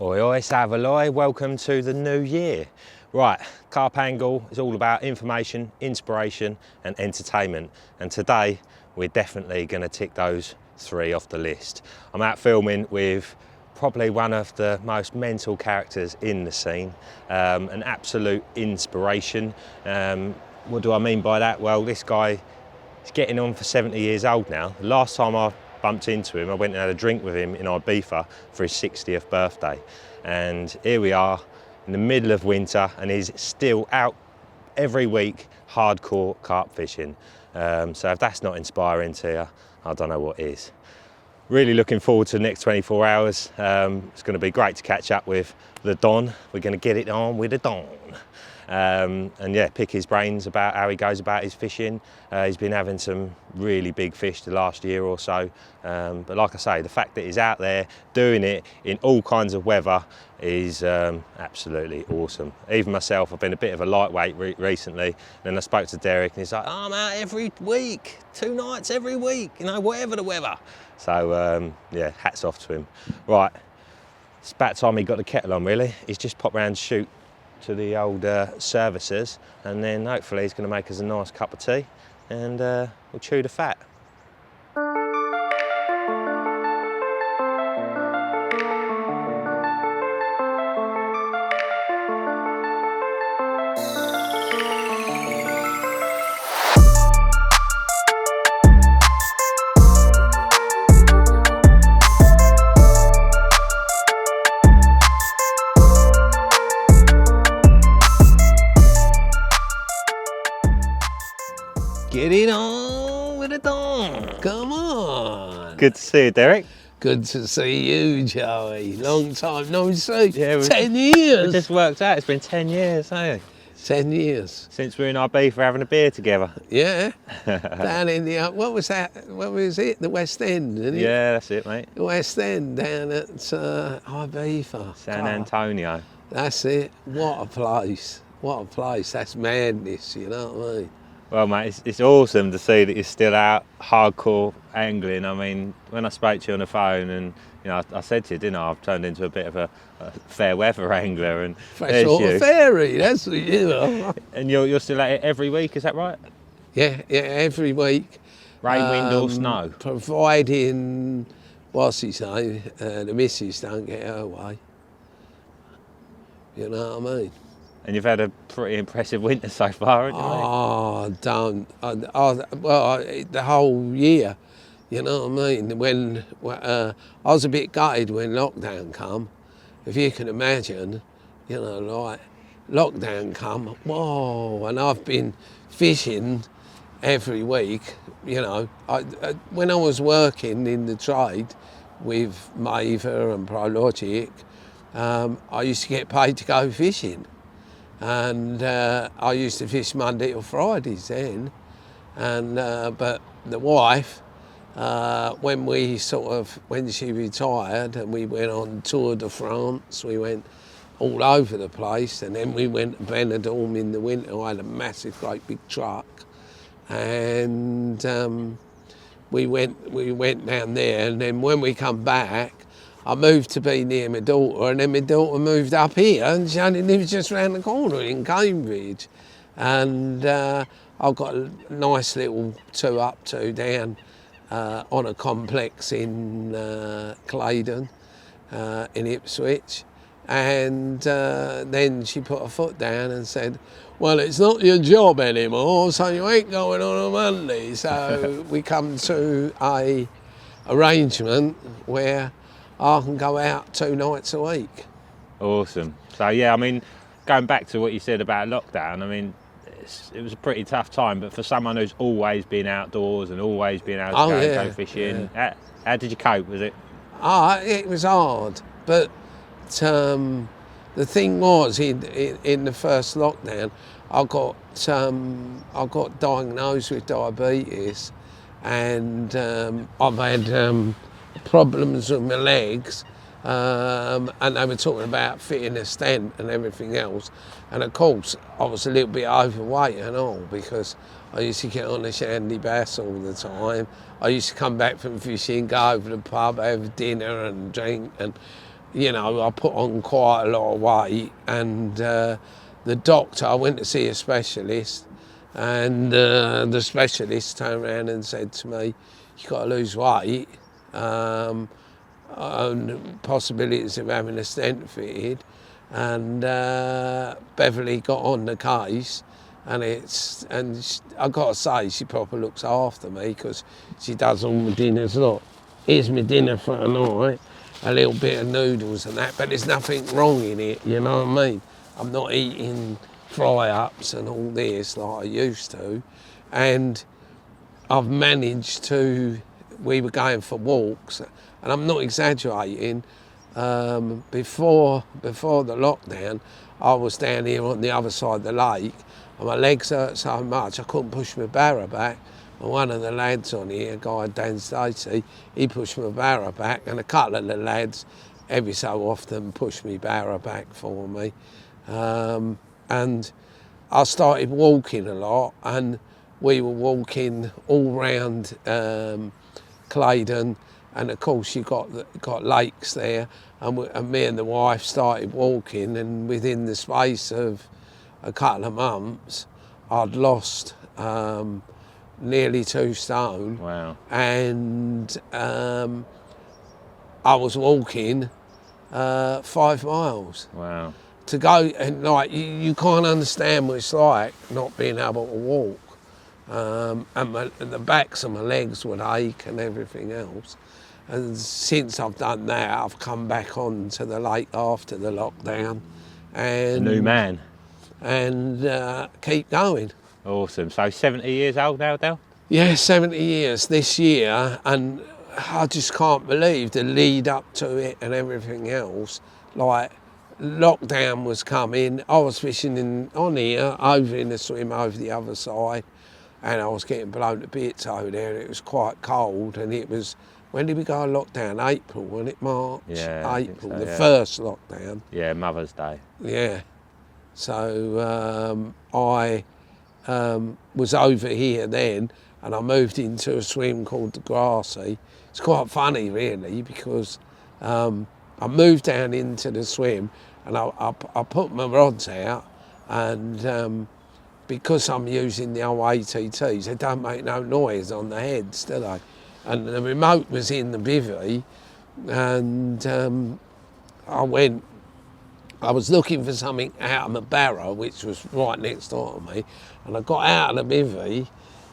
Oi, oi, Savaloi, welcome to the new year. Right, Carp Angle is all about information, inspiration and entertainment. And today we're definitely going to tick those three off the list. I'm out filming with probably one of the most mental characters in the scene, an absolute inspiration. What do I mean by that? Well, this guy is getting on for 70 years old now. The last time I bumped into him, I went and had a drink with him in Ibiza for his 60th birthday. And here we are in the middle of winter and he's still out every week hardcore carp fishing. So if that's not inspiring to you, I don't know what is. Really looking forward to the next 24 hours. It's going to be great to catch up with the Don. We're going to get it on with the Don. And yeah, pick his brains about how he goes about his fishing. He's been having some really big fish the last year or so. But like I say, the fact that he's out there doing it in all kinds of weather is absolutely awesome. Even myself, I've been a bit of a lightweight recently. And then I spoke to Derek and he's like, oh, I'm out every week, 2 nights every week, you know, whatever the weather. So yeah, hats off to him. Right, it's about time he got the kettle on really. He's just popped round to shoot to the old services, and then hopefully he's going to make us a nice cup of tea and we'll chew the fat. Get it on with the Don. Come on. Good to see you, Derek. Good to see you, Joey. Long time no see. Yeah, 10 years. We just worked out, it's been 10 years, hasn't it? 10 years. Since we were in Ibiza having a beer together. Yeah. Down in the, what was that? What was it? The West End, isn't it? Yeah, that's it, mate. The West End down at Ibiza. San Antonio. That's it. What a place. What a place. That's madness, you know what I mean? Well, mate, it's awesome to see that you're still out hardcore angling. I mean, when I spoke to you on the phone, and you know, I said to you, didn't I? I've turned into a bit of a fair weather angler, and Fresh water fairy. That's what you are. And you're still at it every week, is that right? Yeah, every week. Rain, wind, or snow. Providing, what's he say? The missus don't get her way. You know what I mean? And you've had a pretty impressive winter so far, haven't you, mate? Oh, don't. The whole year, you know what I mean? When I was a bit gutted when lockdown come. If you can imagine, you know, like lockdown come, whoa, and I've been fishing every week, you know. When I was working in the trade with Maver and ProLogic, I used to get paid to go fishing. And I used to fish Monday or Fridays then, and but the wife, when she retired and we went on Tour de France, we went all over the place, and then we went to Benidorm in the winter. I had a massive, great big truck, and we went down there, and then when we come back, I moved to be near my daughter, and then my daughter moved up here, and she only lives just round the corner in Cambridge. And I've got a nice little 2 up, 2 down on a complex in Claydon, in Ipswich. And then she put her foot down and said, well, it's not your job anymore, so you ain't going on a Monday. So we come to a arrangement where I can go out 2 nights a week. Awesome. So yeah, I mean, going back to what you said about lockdown, I mean, it was a pretty tough time, but for someone who's always been outdoors and always been able to go fishing, how did you cope with it? It was hard, but the thing was, in the first lockdown, I got diagnosed with diabetes, and I've had problems with my legs, and they were talking about fitting a stent and everything else. And of course, I was a little bit overweight and all, because I used to get on the shandy bass all the time. I used to come back from fishing, go over to the pub, have dinner and drink, and you know, I put on quite a lot of weight, and the doctor, I went to see a specialist, and the specialist turned around and said to me, "You've got to lose weight, and possibilities of having a stent fitted." And Beverly got on the case, and I got to say, she proper looks after me, because she does all my dinners. Look, here's my dinner for tonight, a little bit of noodles and that, but there's nothing wrong in it, you know what I mean? I'm not eating fry-ups and all this like I used to, and I've managed to, we were going for walks, and I'm not exaggerating, before the lockdown, I was down here on the other side of the lake, and my legs hurt so much I couldn't push my barrow back. And one of the lads on here, a guy Dan Stacey, he pushed my barrow back, and a couple of the lads every so often push me barrow back for me. And I started walking a lot, and we were walking all round Claydon, and of course you got lakes there, and me and the wife started walking, and within the space of a couple of months I'd lost nearly 2 stone. Wow. And I was walking 5 miles. Wow. To go, and like you can't understand what it's like not being able to walk, and the backs of my legs would ache and everything else. And since I've done that, I've come back on to the lake after the lockdown, and A new man. And keep going. Awesome. So 70 years old now, Del? Yeah, 70 years this year, and I just can't believe the lead up to it and everything else. Like, lockdown was coming, I was fishing on here, over in the swim over the other side, and I was getting blown to bits over there. It was quite cold, and it was, when did we go on lockdown? April, wasn't it? March? Yeah, April, so, the yeah. first lockdown. Yeah, Mother's Day. Yeah. So I was over here then, and I moved into a swim called the Grassy. It's quite funny really, because I moved down into the swim, and I put my rods out, and because I'm using the old ATTs, they don't make no noise on the heads, do they? And the remote was in the bivvy, and I was looking for something out of my barrow, which was right next door to me, and I got out of the bivvy,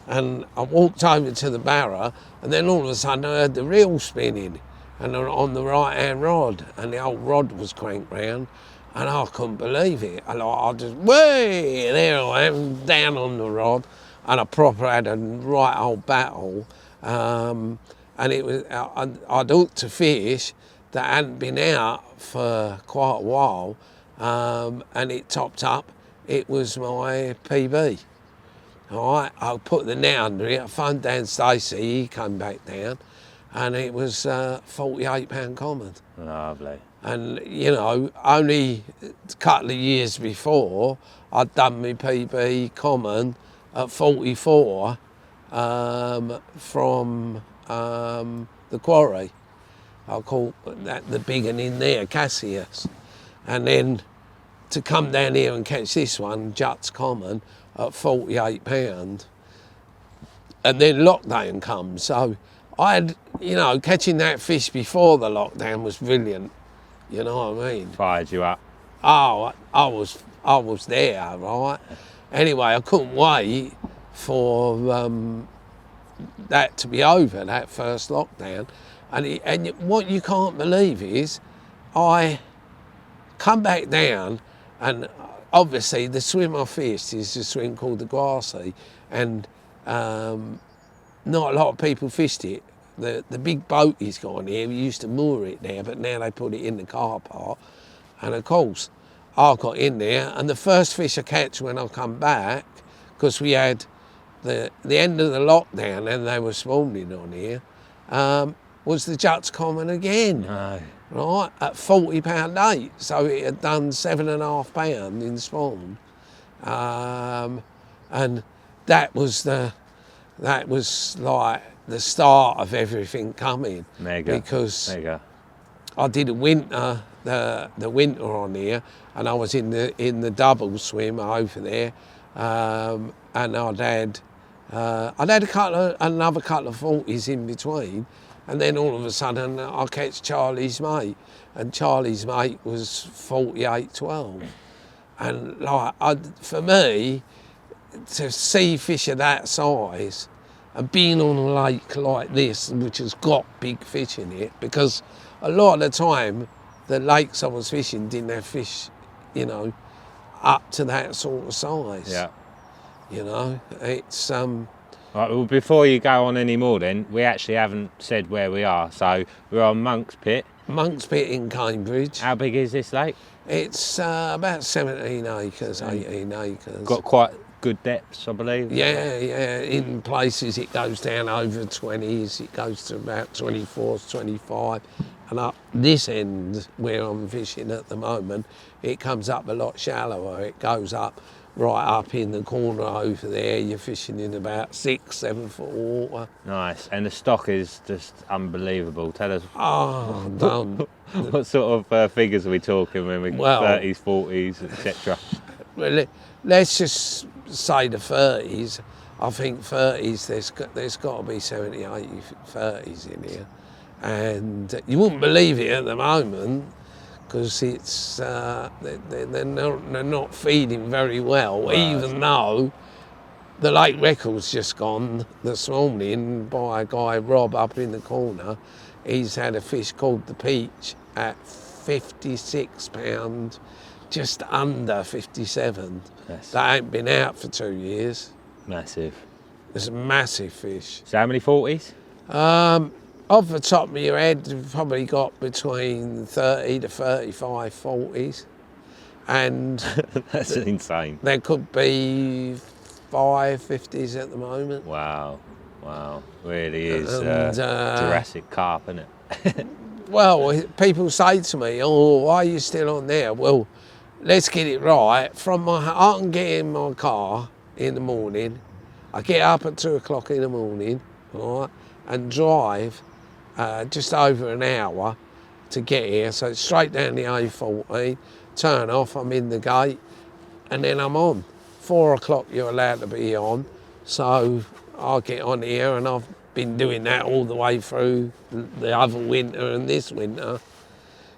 and I walked over to the barrow, and then all of a sudden I heard the reel spinning, and on the right-hand rod, and the old rod was cranked round, and I couldn't believe it. I just, way, there I am, down on the rod, and I proper had a right old battle, and it was, I'd hooked a fish that hadn't been out for quite a while, and it topped up, it was my PB. All right, I put the net under it, I phoned Dan Stacey, he came back down, and it was £48 common. Lovely. And, you know, only a couple of years before, I'd done my PB common at 44 from the quarry. I caught that, the big one in there, Cassius. And then to come down here and catch this one, Juts Common, at £48. And then lockdown comes. So I had, you know, catching that fish before the lockdown was brilliant. You know what I mean? Fired you up. Oh, I was there, right? Anyway, I couldn't wait for that to be over, that first lockdown. And what you can't believe is, I come back down, and obviously the swim I fished is a swim called the Grassy, and not a lot of people fished it. The big boat he's got on here, we used to moor it there, but now they put it in the car park. And of course, I got in there, and the first fish I catch when I come back, because we had the end of the lockdown and they were spawning on here, was the Juts Common again. No. Right, at £40.8, so it had done £7.5 in spawn, and that was like the start of everything coming. Mega. Because Mega. I did a winter, the winter on here, and I was in the double swim over there, and I'd had another couple of 40s in between, and then all of a sudden I catch Charlie's mate, and Charlie's mate was 48.12, and like for me, to see fish of that size and being on a lake like this, which has got big fish in it, because a lot of the time the lakes I was fishing didn't have fish, you know, up to that sort of size. Yeah. You know, it's Right, well, before you go on any more then, we actually haven't said where we are. So we're on Monk's Pit. Monk's Pit in Cambridge. How big is this lake? It's about 17 acres, 18 acres. Got quite good depths, I believe. Yeah, yeah. In places it goes down over 20s, it goes to about 24, 25, and up this end where I'm fishing at the moment, it comes up a lot shallower. It goes up right up in the corner over there. You're fishing in about 6-7 foot water. Nice, and the stock is just unbelievable. Tell us. Oh, don't. What sort of figures are we talking when we 30s, 40s, etc.? Well, let's just say the 30s. I think 30s, there's got to be 70, 80 30s in here. And you wouldn't believe it at the moment, because it's they're not feeding very well, right. Even though the lake record's just gone this morning by a guy, Rob, up in the corner. He's had a fish called the Peach at 56 pound, just under 57. Yes. That ain't been out for 2 years. Massive. It's a massive fish. So how many 40s? Off the top of your head, you've probably got between 30 to 35 40s. And that's insane. There could be 5 50s at the moment. Wow, wow. Really is Jurassic carp, isn't it? Well, people say to me, oh, why are you still on there? Well, let's get it right. I can get in my car in the morning. I get up at 2 o'clock in the morning, all right, and drive just over an hour to get here. So it's straight down the A14, turn off, I'm in the gate, and then I'm on. 4 o'clock you're allowed to be on. So I'll get on here, and I've been doing that all the way through the other winter and this winter.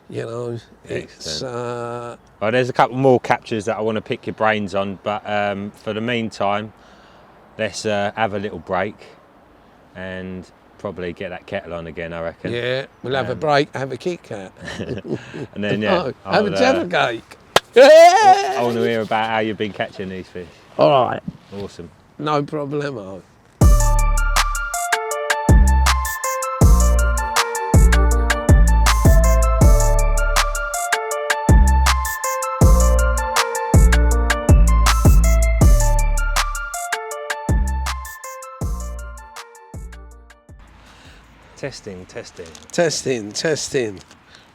You know, it's... Well, there's a couple more captures that I want to pick your brains on, but for the meantime, let's have a little break and probably get that kettle on again, I reckon. Yeah, we'll have a break, have a Kit Kat. And then, yeah... have a Jaffa cake. I want to hear about how you've been catching these fish. All right. Awesome. No problemo. Testing. Testing.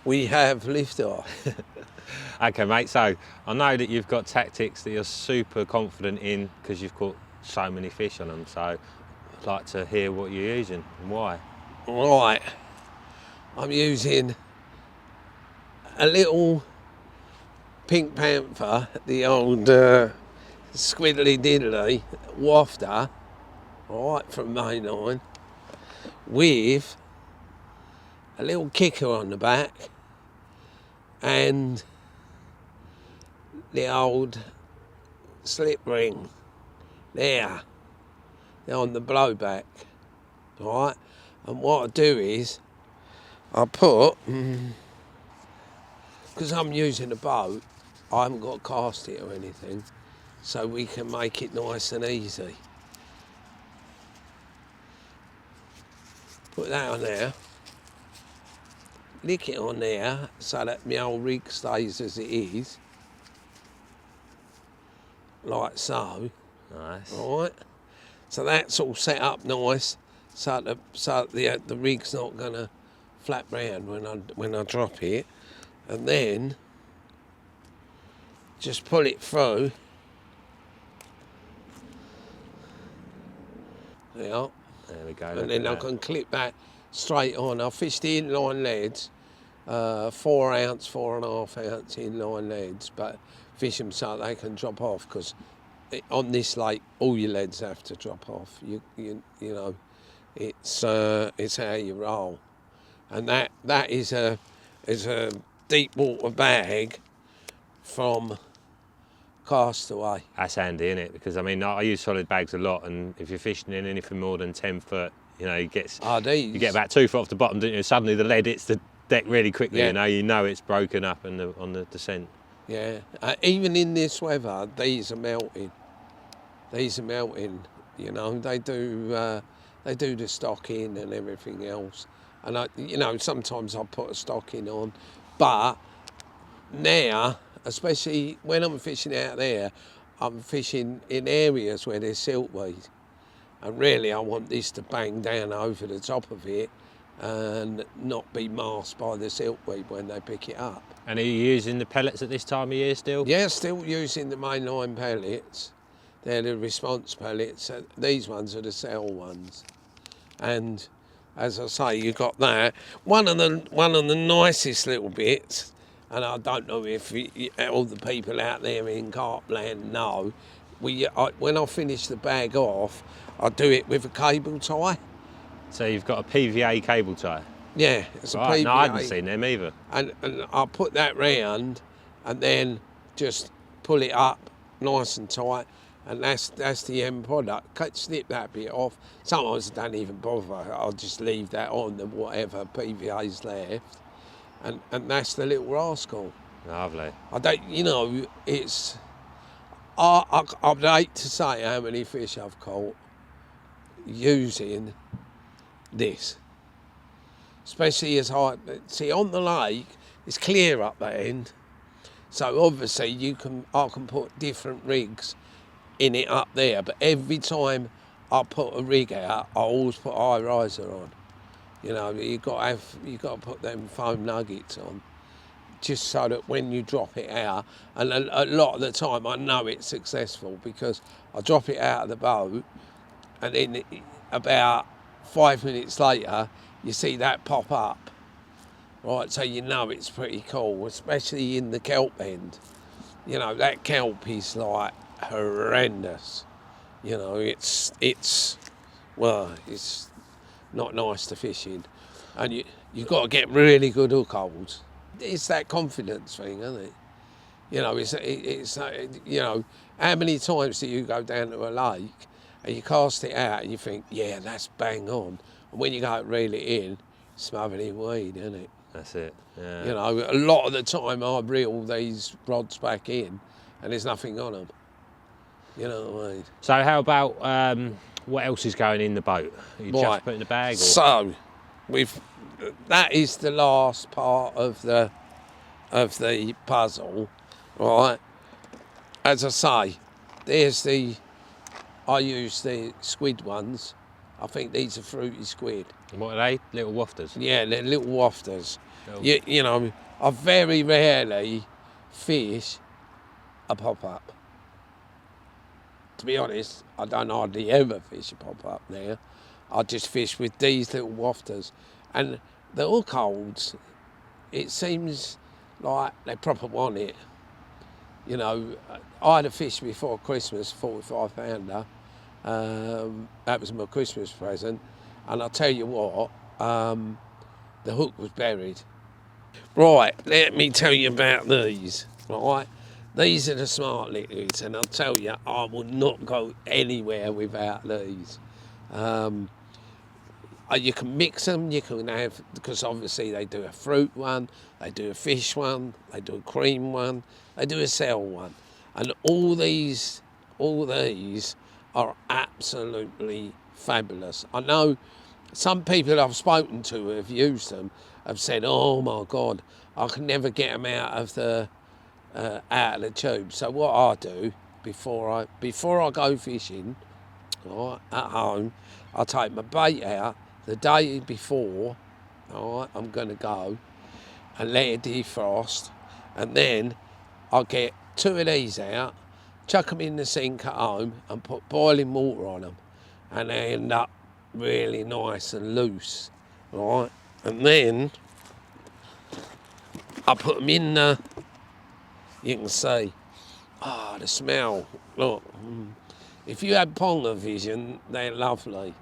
We have liftoff. Okay, mate, so I know that you've got tactics that you're super confident in because you've caught so many fish on them, so I'd like to hear what you're using and why. Right, I'm using a little Pink Panther, the old squiddly diddly wafter, right, from Mainline, with a little kicker on the back and the old slip ring there on the blowback, right? And what I do is I put, because I'm using a boat, I haven't got to cast it or anything, so we can make it nice and easy. Put that on there, lick it on there so that my old rig stays as it is, like so. Nice. Right. So that's all set up nice, so the rig's not gonna flap round when I drop it, and then just pull it through. There we go. And then I can clip that straight on. I fish the inline leads 4 ounce, 4.5 ounce inline leads, but fish them so they can drop off, because on this lake all your leads have to drop off. You know, it's how you roll, and that is a deep water bag from Castaway. That's handy, isn't it? Because I mean, I use solid bags a lot, and if you're fishing in anything more than 10 foot, you know, you get about 2 foot off the bottom, don't you? Suddenly the lead hits the deck really quickly. Yeah. You know it's broken up on the descent. Yeah, even in this weather, these are melting. You know, they do the stocking and everything else, and you know, sometimes I put a stocking on, but now, especially when I'm fishing out there, I'm fishing in areas where there's siltweed, and really I want this to bang down over the top of it and not be masked by the siltweed when they pick it up. And are you using the pellets at this time of year still? Yeah, still using the mainline pellets. They're the response pellets. These ones are the cell ones. And as I say, you got that. One of the nicest little bits, and I don't know if all the people out there in Carp land know, when I finish the bag off, I do it with a cable tie. So you've got a PVA cable tie? Yeah, it's right. a PVA. No, I haven't seen them either. And I'll put that round and then just pull it up nice and tight, and that's the end product. Snip that bit off. Sometimes I don't even bother. I'll just leave that on the whatever PVA's left, and that's the little rascal. Lovely. I don't, you know, it's. I'd hate to say how many fish I've caught using this. Especially as I see on the lake, it's clear up that end, so obviously I can put different rigs in it up there. But every time I put a rig out, I always put high riser on. You know, you got to put them foam nuggets on, just so that when you drop it out, and a lot of the time I know it's successful, because I drop it out of the boat, and then about 5 minutes later, you see that pop up, right? So you know it's pretty cool, especially in the kelp end. You know, that kelp is like horrendous. You know, it's not nice to fish in, and you've got to get really good hook holds. It's that confidence thing, isn't it? You know, it's you know, how many times do you go down to a lake and you cast it out and you think, yeah, that's bang on. And when you go to reel it in, it's smothered in weed, isn't it? That's it. Yeah. You know, a lot of the time I reel these rods back in and there's nothing on them. You know what I mean? So how about what else is going in the boat? Are you just putting the bag? Or? So, that is the last part of the puzzle, right? As I say, I use the squid ones. I think these are fruity squid. And what are they? Little wafters? Yeah, they're little wafters. You know, I very rarely fish a pop-up. To be honest, I don't hardly ever fish a pop-up now. I just fish with these little wafters. And the hook holds, it seems like they proper want it. You know, I had a fish before Christmas, 45 pounder. That was my Christmas present. And I'll tell you what, the hook was buried. Right, let me tell you about these, right? These are the smart liquids, and I'll tell you, I will not go anywhere without these. You can mix them, you can have, because obviously they do a fruit one, they do a fish one, they do a cream one, they do a cell one. And all these are absolutely fabulous. I know some people I've spoken to who have used them have said, oh my God, I can never get them out of the tube. So what I do before I go fishing, right, at home, I take my bait out the day before, right, I'm going to go, and let it defrost, and then I'll get 2 of these out, chuck them in the sink at home, and put boiling water on them, and they end up really nice and loose, right? And then I put them in the, you can see, the smell, look. If you have ponga vision, they're lovely.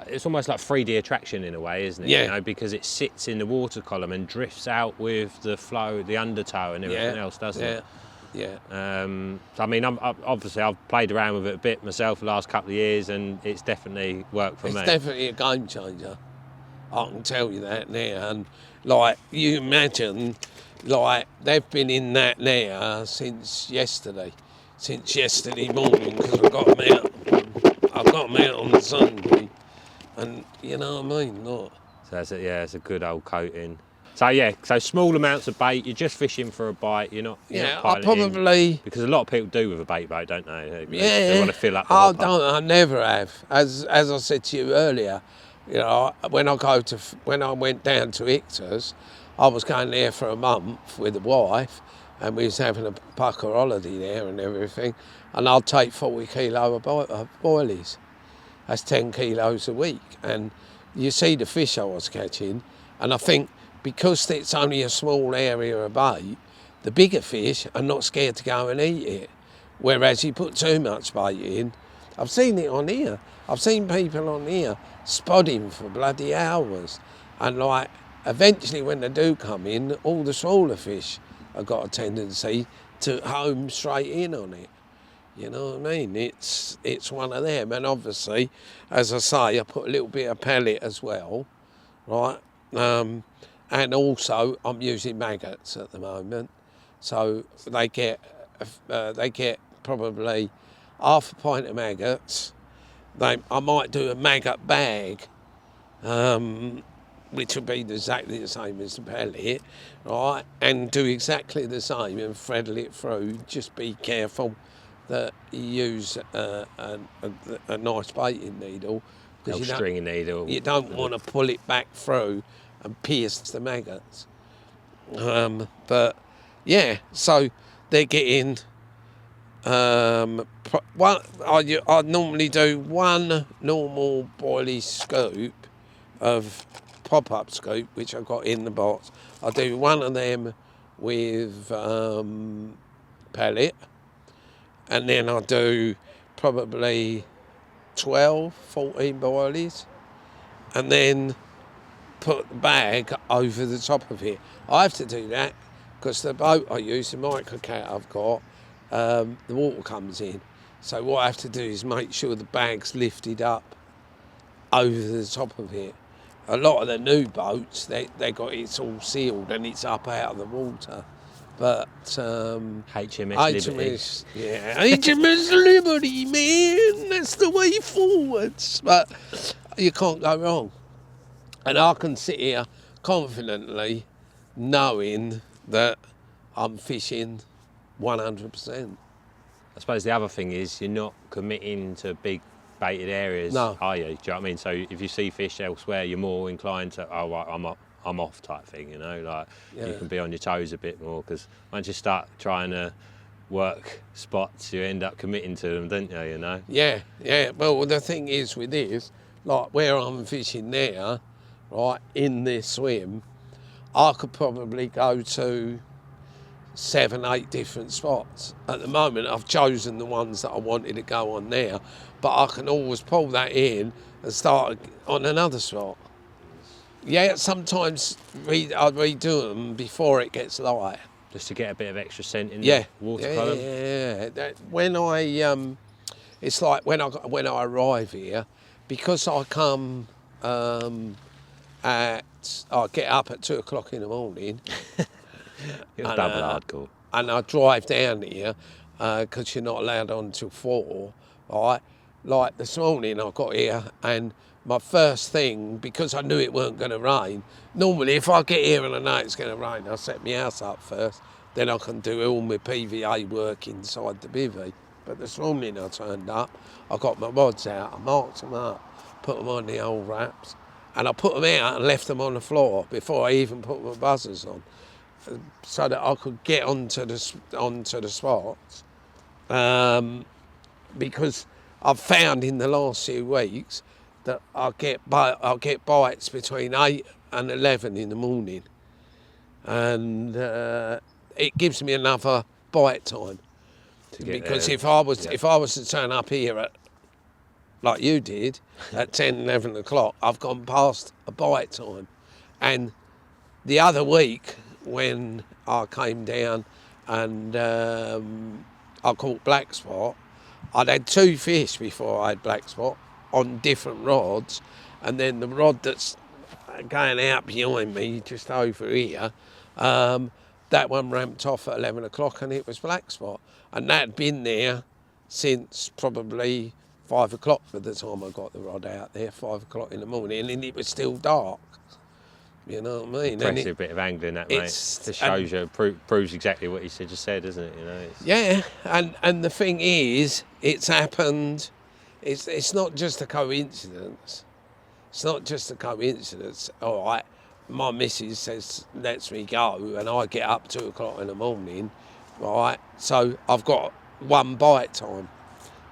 It's almost like 3D attraction in a way, isn't it? Yeah. You know, because it sits in the water column and drifts out with the flow, the undertow and everything else, doesn't it? Yeah. So I mean, obviously I've played around with it a bit myself the last couple of years, and it's definitely worked for me. It's definitely a game changer. I can tell you that now. And like you imagine, like they've been in that now since yesterday morning, because I got them out. I got them out on the Sunday, and you know what I mean. Look. So it's a good old coating. So small amounts of bait. You're just fishing for a bite. You're not. I probably in, because a lot of people do with a bait boat, don't they? They want to fill up. I never have. As I said to you earlier, you know, when I went down to Ictor's, I was going there for a month with the wife, and we was having a pucker holiday there and everything, and I'd take 40 kilo of boilies. That's 10 kilos a week, and you see the fish I was catching, and I think because it's only a small area of bait, the bigger fish are not scared to go and eat it. Whereas you put too much bait in, I've seen it on here. I've seen people on here spodding for bloody hours, and like eventually when they do come in, all the smaller fish have got a tendency to home straight in on it. You know what I mean? It's one of them, and obviously, as I say, I put a little bit of pellet as well, right? And also I'm using maggots at the moment, so they get probably half a pint of maggots. I might do a maggot bag, which will be exactly the same as the pellet, right? And do exactly the same and threadle it through. Just be careful that you use a nice baiting needle. Stringy needle. You don't want to pull it back through and pierce the maggots. But yeah, so they're getting. I normally do one normal boilie scoop of pop-up scoop, which I've got in the box. I do one of them with pellet, and then I do probably 12, 14 boilies, and then put the bag over the top of it. I have to do that because the boat I use, the microcat I've got, the water comes in. So what I have to do is make sure the bag's lifted up over the top of it. A lot of the new boats, they got it's all sealed and it's up out of the water. But HMS Liberty. Yeah, HMS Liberty, man, that's the way forwards. But you can't go wrong. And I can sit here confidently knowing that I'm fishing 100%. I suppose the other thing is you're not committing to big baited areas, are you? Do you know what I mean? So if you see fish elsewhere, you're more inclined to, oh, right, I'm off type thing, you know? Like you can be on your toes a bit more, because once you start trying to work spots, you end up committing to them, don't you, you know? Yeah. Well, the thing is with this, like where I'm fishing now, right, in this swim, I could probably go to 7, 8 different spots. At the moment, I've chosen the ones that I wanted to go on there, but I can always pull that in and start on another spot. Yeah, sometimes I redo them before it gets light. Just to get a bit of extra scent in the water column? Yeah. When I, it's like when I arrive here, because I come I get up at 2 o'clock in the morning. You're double hardcore. And I drive down here because you're not allowed on until 4, right? Like this morning I got here and my first thing, because I knew it weren't going to rain, normally if I get here and I know it's going to rain, I'll set my house up first, then I can do all my PVA work inside the bivvy. But this morning I turned up, I got my rods out, I marked them up, put them on the old wraps, and I put them out and left them on the floor before I even put my buzzers on, so that I could get onto the spots. Because I've found in the last few weeks that I'll get bites between 8 and 11 in the morning. and it gives me another bite time. Because if I was to turn up here at, like you did, at 10, 11 o'clock, I've gone past a bite time. And the other week when I came down and I caught black spot, I'd had 2 fish before I had black spot on different rods, and then the rod that's going out behind me, just over here, that one ramped off at 11 o'clock and it was black spot. And that had been there since probably 5 o'clock by the time I got the rod out there, 5 o'clock in the morning, and it was still dark. You know what I mean? Impressive bit of angling, that, mate. Just shows you, proves exactly what you just said, doesn't it? You know. Yeah, and the thing is, it's happened. It's not just a coincidence. It's not just a coincidence. All right, my missus lets me go, and I get up 2 o'clock in the morning. Right, so I've got 1 bite time.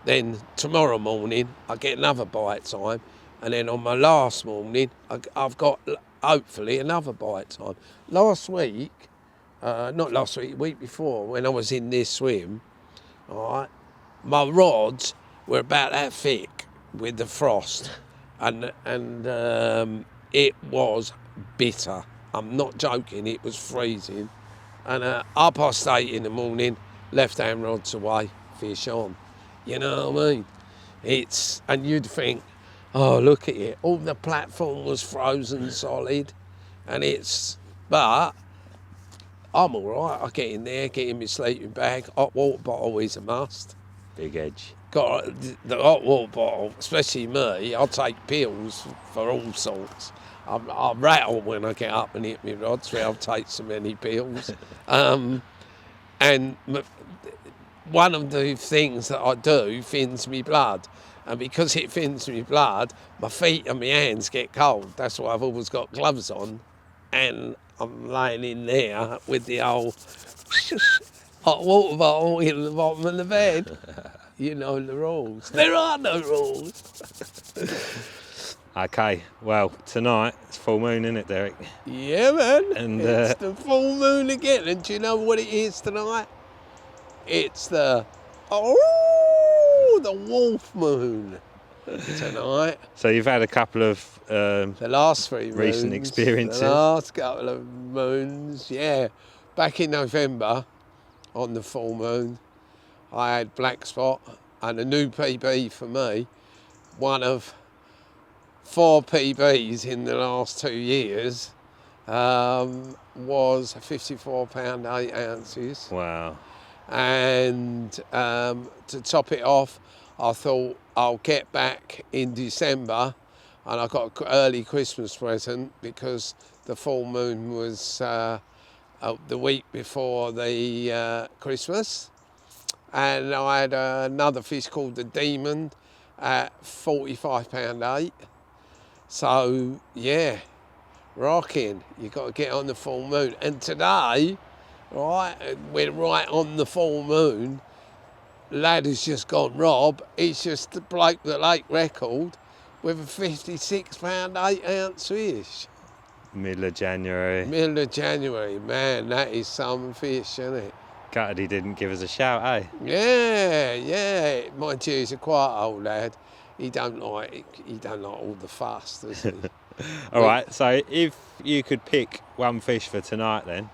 Then tomorrow morning I get another bite time, and then on my last morning I've got hopefully another bite time. Last week, not last week, week before, when I was in this swim, all right, my rods were about that thick with the frost, and it was bitter. I'm not joking, it was freezing. And 8:30 in the morning, left-hand rods away, fish on. You know what I mean? And you'd think, oh, look at it. All the platform was frozen solid. But I'm all right. I get in there, get in my sleeping bag. Hot water bottle is a must. Big edge. Got the hot water bottle, especially me. I'll take pills for all sorts. I rattle when I get up and hit my rods, where I'll take so many pills. And one of the things that I do thins me blood. And because it thins me blood, my feet and my hands get cold. That's why I've always got gloves on. And I'm laying in there with the old hot water bottle in the bottom of the bed. You know the rules. There are no rules. Okay, well, tonight it's full moon, isn't it, Derek? Yeah, man. And it's the full moon again. And do you know what it is tonight? It's the wolf moon tonight. So you've had a couple of the last 3 recent moons, experiences. The last couple of moons, yeah. Back in November, on the full moon, I had black spot and a new PB for me. One of 4 PBs in the last 2 years was 54 pound 8 ounces. Wow. And to top it off, I thought I'll get back in December, and I got an early Christmas present because the full moon was the week before the Christmas. And I had another fish called the Demon at 45 pound 8. So yeah, rocking. You got to get on the full moon. And today, right, we're right on the full moon. Lad has just gone Rob. He's just the bloke that lake record with a 56 pound 8 ounce fish. Middle of January. Middle of January, man, that is some fish, isn't it? Gutted he didn't give us a shout, eh? Yeah. Mind you, he's a quite old lad. He don't like all the fuss, does he? All right, so if you could pick one fish for tonight then,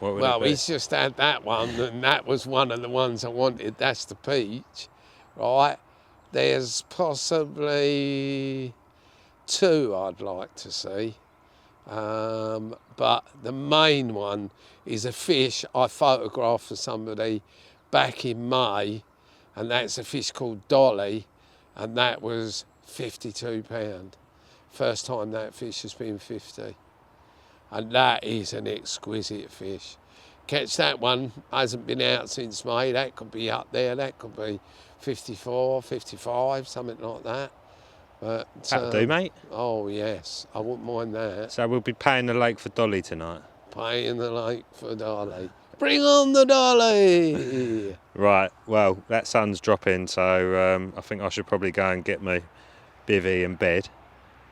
what would it be? Well, he's just had that one, and that was one of the ones I wanted. That's the peach, right? There's possibly 2 I'd like to see. But the main one is a fish I photographed for somebody back in May, and that's a fish called Dolly, and that was 52 pound. First time that fish has been 50. And that is an exquisite fish. Catch that one, hasn't been out since May, that could be up there, that could be 54, 55, something like that. But, that'll do, mate. Oh yes, I wouldn't mind that. So we'll be paying the lake for Dolly tonight. Paying the lake for Dolly. Bring on the Dolly! Right, well, that sun's dropping, so I think I should probably go and get my bivvy and bed,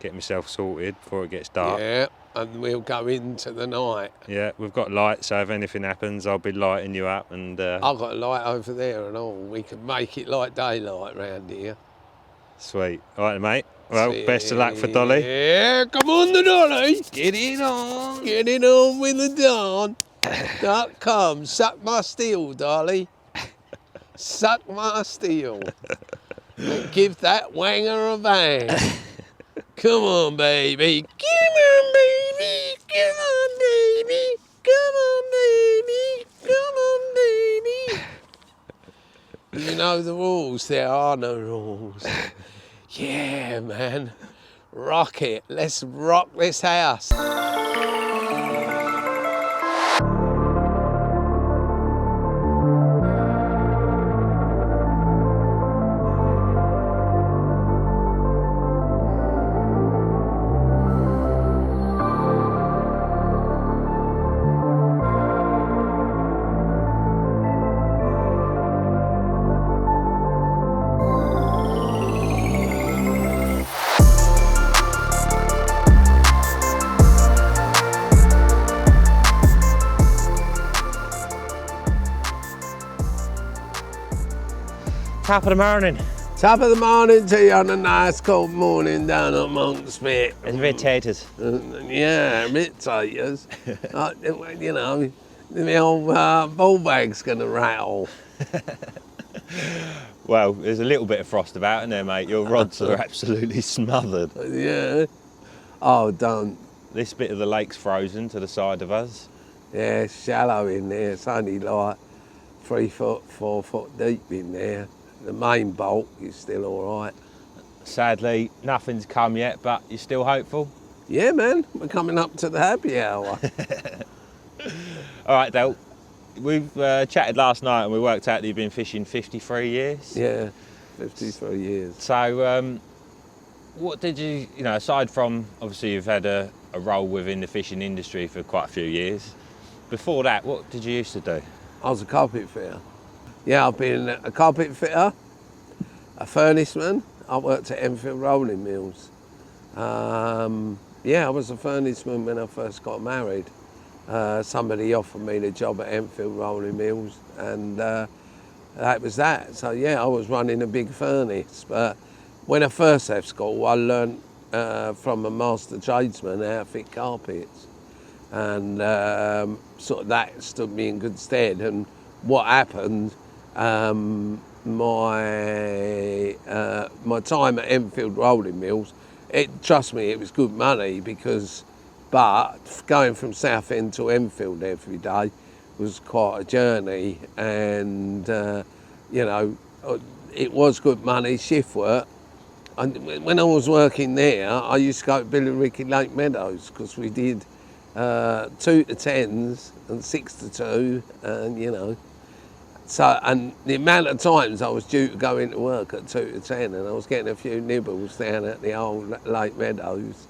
get myself sorted before it gets dark. Yeah. and we'll go into the night. Yeah, we've got light, so if anything happens, I'll be lighting you up. And I've got a light over there and all. We can make it like daylight round here. Sweet. All right, mate. Well, best of luck for Dolly. Yeah, come on the Dolly. Get it on. Get it on with the Don. .com. Suck my steel, Dolly. Suck my steel. And give that wanger a bang. Come on, baby. Come on, baby. Come on, baby. Come on, baby. Come on, baby. You know the rules. There are no rules. Yeah, man. Rock it. Let's rock this house. Top of the morning. Top of the morning to you on a nice cold morning down at Monk's Spit. It's a bit taters. Yeah, a bit taters. You know, the old ball bag's gonna rattle. Well, there's a little bit of frost about in there, mate. Your rods are absolutely smothered. Yeah. Oh, don't. This bit of the lake's frozen to the side of us. Yeah, it's shallow in there. It's only like 3 foot, 4 foot deep in there. The main bulk is still all right. Sadly, nothing's come yet, but you're still hopeful? Yeah, man. We're coming up to the happy hour. All right, Del. We've chatted last night and we worked out that you've been fishing 53 years. Yeah, 53 years. So, what did you know, aside from, obviously you've had a role within the fishing industry for quite a few years, before that, what did you used to do? I was a carpet fitter. Yeah, I've been a carpet fitter, a furnaceman. I worked at Enfield Rolling Mills. Yeah, I was a furnaceman when I first got married. Somebody offered me the job at Enfield Rolling Mills, and that was that. So yeah, I was running a big furnace. But when I first left school, I learned from a master tradesman how to fit carpets, and sort of that stood me in good stead. And what happened? My time at Enfield Rolling Mills, trust me, it was good money but going from Southend to Enfield every day was quite a journey, and you know, it was good money, shift work. And when I was working there, I used to go to Billericay Lake Meadows because we did 2 to 10s and 6 to 2, and you know. So, and the amount of times I was due to go into work at 2 to 10, and I was getting a few nibbles down at the old Lake Meadows,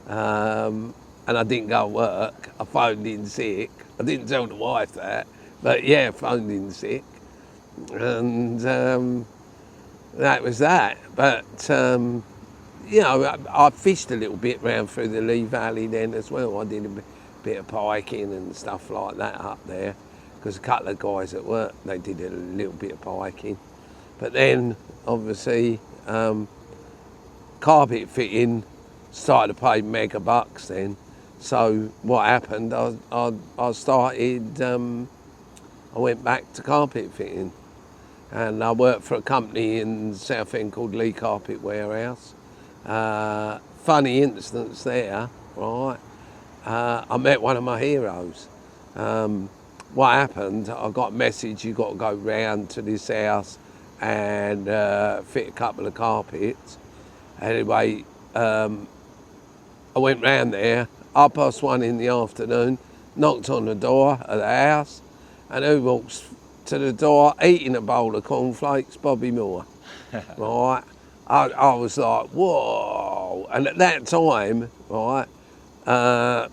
and I didn't go to work. I phoned in sick. I didn't tell the wife that, but yeah, phoned in sick, and that was that. But you know, I fished a little bit round through the Lee Valley then as well. I did a bit of piking and stuff like that up there, because a couple of guys at work, they did a little bit of piking. But then, obviously, carpet fitting started to pay mega bucks then. So what happened, I started, I went back to carpet fitting. And I worked for a company in Southend called Lee Carpet Warehouse. Funny instance there, right? I met one of my heroes. What happened, I got a message, you got to go round to this house and fit a couple of carpets. Anyway, I went round there, 1:30 in the afternoon, knocked on the door of the house, and who walks to the door eating a bowl of cornflakes? Bobby Moore. Right? I was like, whoa. And at that time, right,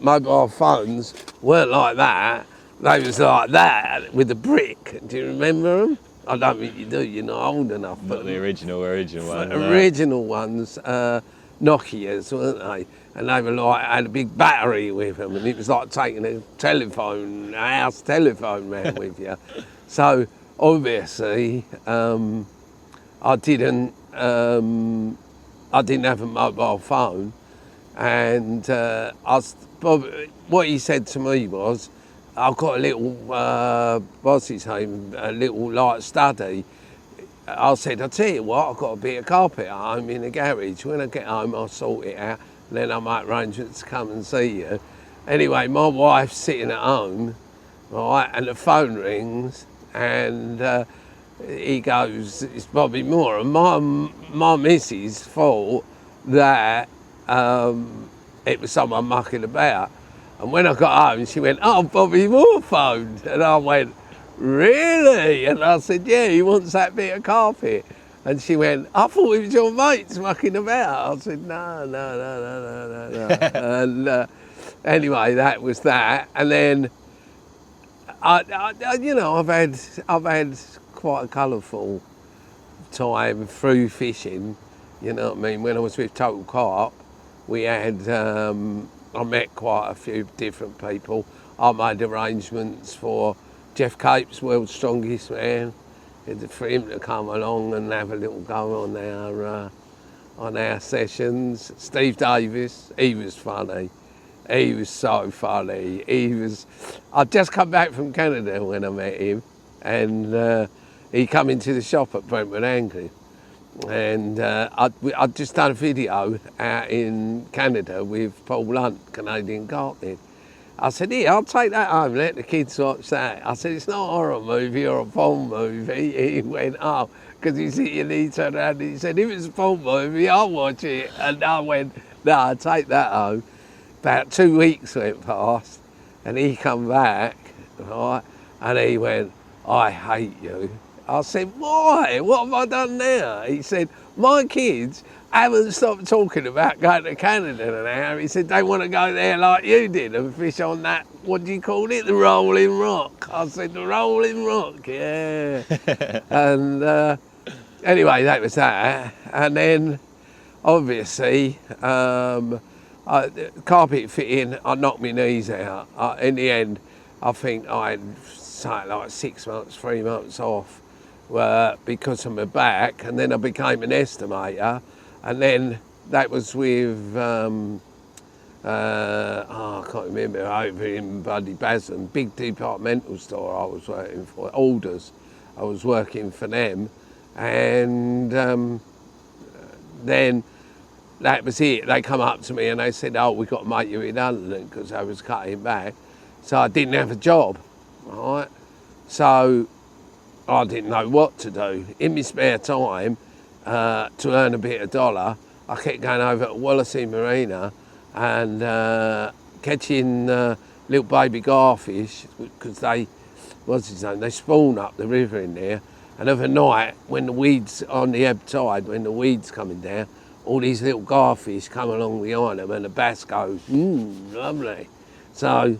mobile phones weren't like that. They was like that with a brick. Do you remember them? I don't think you do, you're not old enough. Not the original ones. Original ones, Nokias, weren't they? and they were like, had a big battery with them, and it was like taking a house telephone man with you. So obviously, I didn't have a mobile phone, and what he said to me was, I've got a little, what's his name, a little light study. I said, I'll tell you what, I've got a bit of carpet at home in the garage. When I get home, I'll sort it out, and then I make arrangements to come and see you. Anyway, my wife's sitting at home, right, and the phone rings, and he goes, it's Bobby Moore, and my missus thought that it was someone mucking about. And when I got home, she went, oh, Bobby Moore phoned. And I went, really? And I said, yeah, he wants that bit of carpet. And she went, I thought it was your mates mucking about. I said, no. And anyway, that was that. And then, I've had quite a colourful time through fishing. You know what I mean? When I was with Total Carp, we had, I met quite a few different people. I made arrangements for Jeff Cape's World's Strongest Man, for him to come along and have a little go on our sessions. Steve Davis, he was funny. He was so funny. I'd just come back from Canada when I met him, and he come into the shop at Brentwood Angling. And I'd just done a video out in Canada with Paul Lunt, Canadian Carpet. I said, here, I'll take that home, let the kids watch that. I said, it's not a horror movie or a porn movie. He went, oh, because he turned around and he said, if it's a porn movie, I'll watch it. And I went, no, I'll take that home. About 2 weeks went past, and he come back, right, and he went, I hate you. I said, why? What have I done now? He said, my kids haven't stopped talking about going to Canada now. He said, they want to go there like you did and fish on that, what do you call it, the Rolling Rock. I said, the Rolling Rock, yeah. And anyway, that was that. And then, obviously, carpet fitting, I knocked my knees out. In the end, I think I had something like 6 months, 3 months off. Because of my back, and then I became an estimator, and then that was with I can't remember, over in Buddy Basden, big departmental store I was working for, Alders. I was working for them, and then that was it. They come up to me and they said, oh, we've got to make you redundant because I was cutting back. So I didn't have a job, right? So I didn't know what to do. In my spare time, to earn a bit of dollar, I kept going over to Wallasey Marina and catching little baby garfish, because they spawn up the river in there. And overnight, when the weeds, on the ebb tide, when the weeds coming down, all these little garfish come along behind them and the bass goes, lovely. So,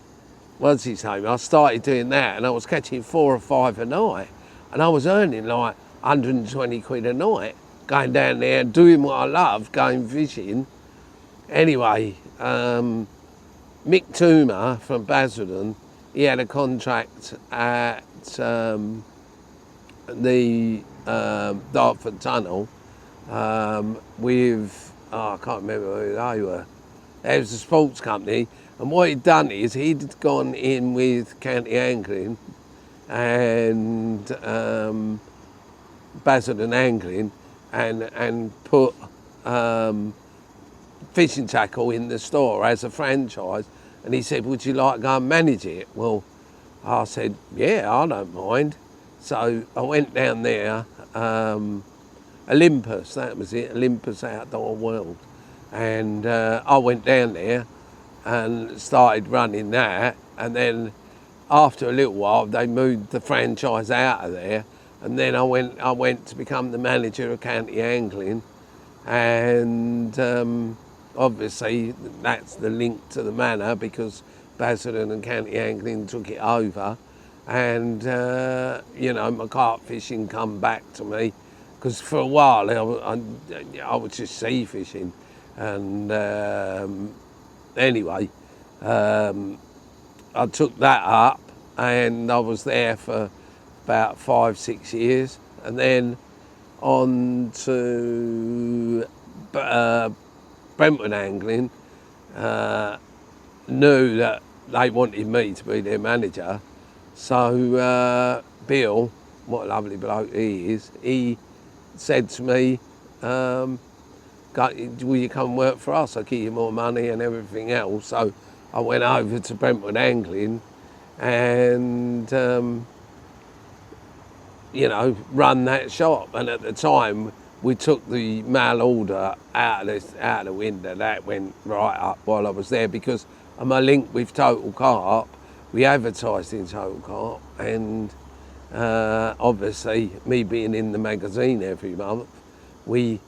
I started doing that, and I was catching 4 or 5 a night. And I was earning like 120 quid a night, going down there and doing what I love, going fishing. Anyway, Mick Toomer from Basildon, he had a contract at the Dartford Tunnel with, I can't remember who they were. It was a sports company, and what he'd done is he'd gone in with County Angling and Basildon Angling and put fishing tackle in the store as a franchise, and he said, would you like to go and manage it? Well, I said, yeah, I don't mind. So I went down there, Olympus, that was it, Olympus Outdoor World, and I went down there and started running that, and then after a little while, they moved the franchise out of there, and then I went to become the manager of County Angling, and obviously that's the link to the manor because Basildon and County Angling took it over, and my carp fishing come back to me, because for a while I was just sea fishing, and anyway, I took that up, and I was there for about 5-6 years, and then on to Brentwood Angling. Knew that they wanted me to be their manager, so Bill, what a lovely bloke he is, he said to me, will you come and work for us? I'll give you more money and everything else. So I went over to Brentwood Angling and, run that shop. And at the time, we took the mail order out of the window. That went right up while I was there because of my link with Total Carp. We advertised in Total Carp, and obviously, me being in the magazine every month, we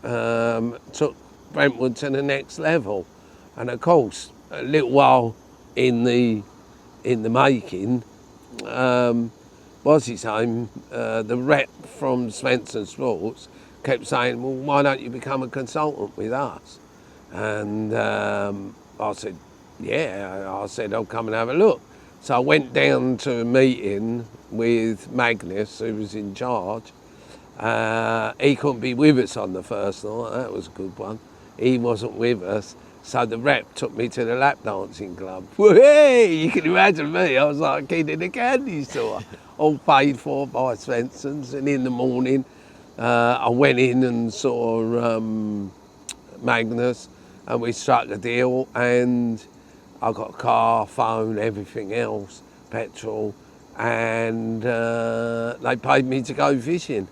took Brentwood to the next level. And of course, a little while in the making, what's his name? The rep from Spencer Sports kept saying, well, why don't you become a consultant with us? And I said, yeah. I said, I'll come and have a look. So I went down to a meeting with Magnus, who was in charge. He couldn't be with us on the first night. That was a good one. He wasn't with us. So the rep took me to the lap dancing club. Hey, you can imagine me. I was like a kid in a candy store. All paid for by Spencer's. And in the morning, I went in and saw Magnus, and we struck a deal, and I got a car, phone, everything else, petrol, and they paid me to go fishing.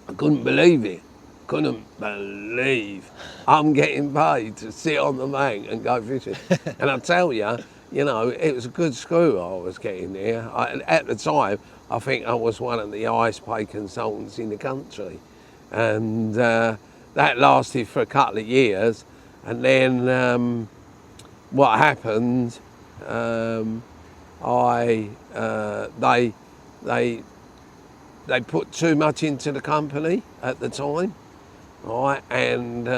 I couldn't believe it. Couldn't believe I'm getting paid to sit on the bank and go fishing. And I tell you, it was a good screw I was getting there. At the time, I think I was one of the highest paid consultants in the country. And that lasted for a couple of years. And then what happened, they put too much into the company at the time, right, and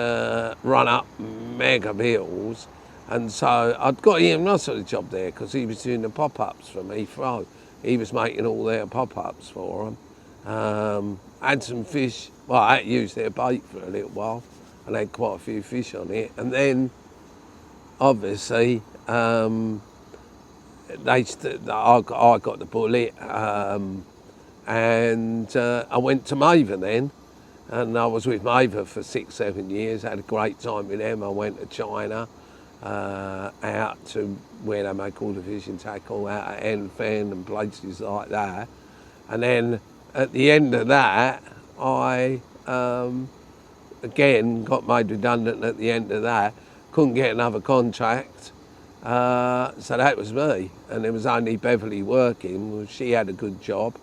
run up mega bills. And so I'd got Ian Russell a job there because he was doing the pop-ups for Heathrow. He was making all their pop-ups for them. Had some fish, well, I had to use their bait for a little while, and had quite a few fish on it. And then, obviously, I got the bullet, and I went to Maver then, and I was with Maver for 6-7 years. Had a great time with them. I went to China, out to where they make all the fishing tackle, out at Enfen and places like that. And then at the end of that, I again got made redundant at the end of that. Couldn't get another contract. So that was me. And there was only Beverly working. She had a good job.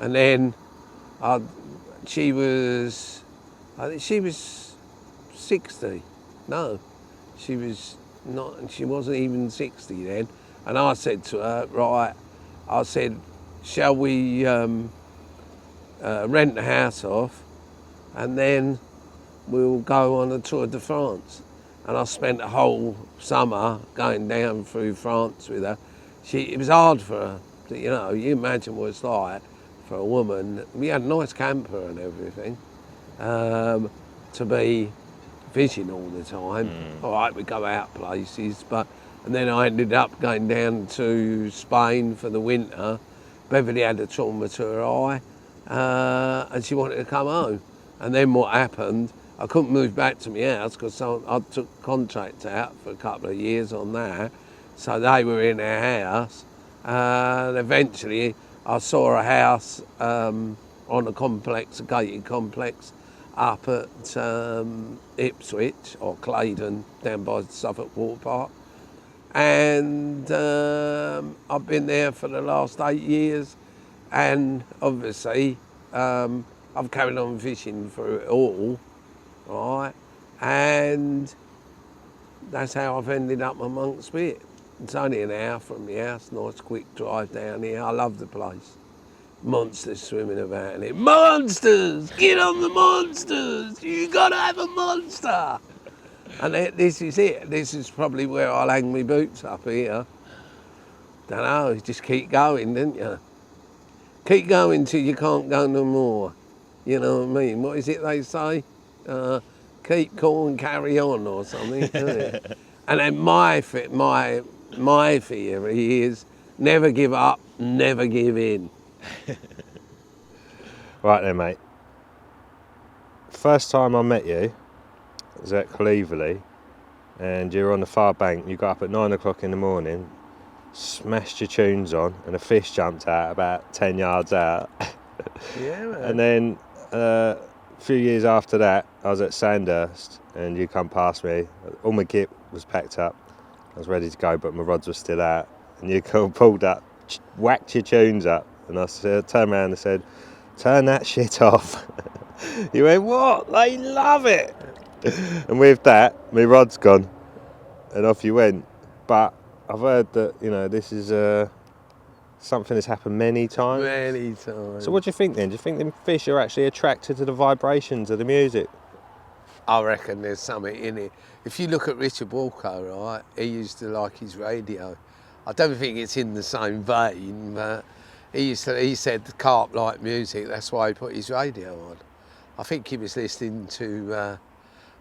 And then I think she was 60. No, she was not, she wasn't even 60 then. And I said to her, right, I said, shall we rent the house off and then we'll go on a tour de France. And I spent the whole summer going down through France with her. It was hard for her, you imagine what it's like for a woman. We had a nice camper and everything, to be fishing all the time. All right, we'd go out places, and then I ended up going down to Spain for the winter. Beverly had a trauma to her eye, and she wanted to come home. And then what happened, I couldn't move back to my house because I took contracts out for a couple of years on that. So they were in their house. And eventually I saw a house on a complex, a gated complex, up at Ipswich or Claydon, down by Suffolk Water Park. And I've been there for the last 8 years. And obviously, I've carried on fishing for it all. Right, and that's how I've ended up amongst it. It's only an hour from the house, nice quick drive down here. I love the place. Monsters swimming about in it. Monsters! Get on the monsters! You gotta have a monster! And this is it. This is probably where I'll hang my boots up here. Don't know, you just keep going, don't you? Keep going till you can't go no more. You know what I mean? What is it they say? Keep cool and carry on or something, isn't it? And then my theory is never give up, never give in. Right then, mate. First time I met you was at Cleverley, and you were on the far bank. You got up at 9 o'clock in the morning, smashed your tunes on, and a fish jumped out about 10 yards out. Yeah, man. And then a few years after that, I was at Sandhurst, and you come past me. All my kit was packed up. I was ready to go, but my rods were still out. And you pulled up, whacked your tunes up, and I turned around and said, "Turn that shit off." You went, "What? They love it." And with that, my rod's gone, and off you went. But I've heard that, you know, this is something that's happened many times. Many times. So what do you think then? Do you think them fish are actually attracted to the vibrations of the music? I reckon there's something in it. If you look at Richard Walker, right, he used to like his radio. I don't think it's in the same vein, but he said the Carp liked music, that's why he put his radio on. I think he was listening to,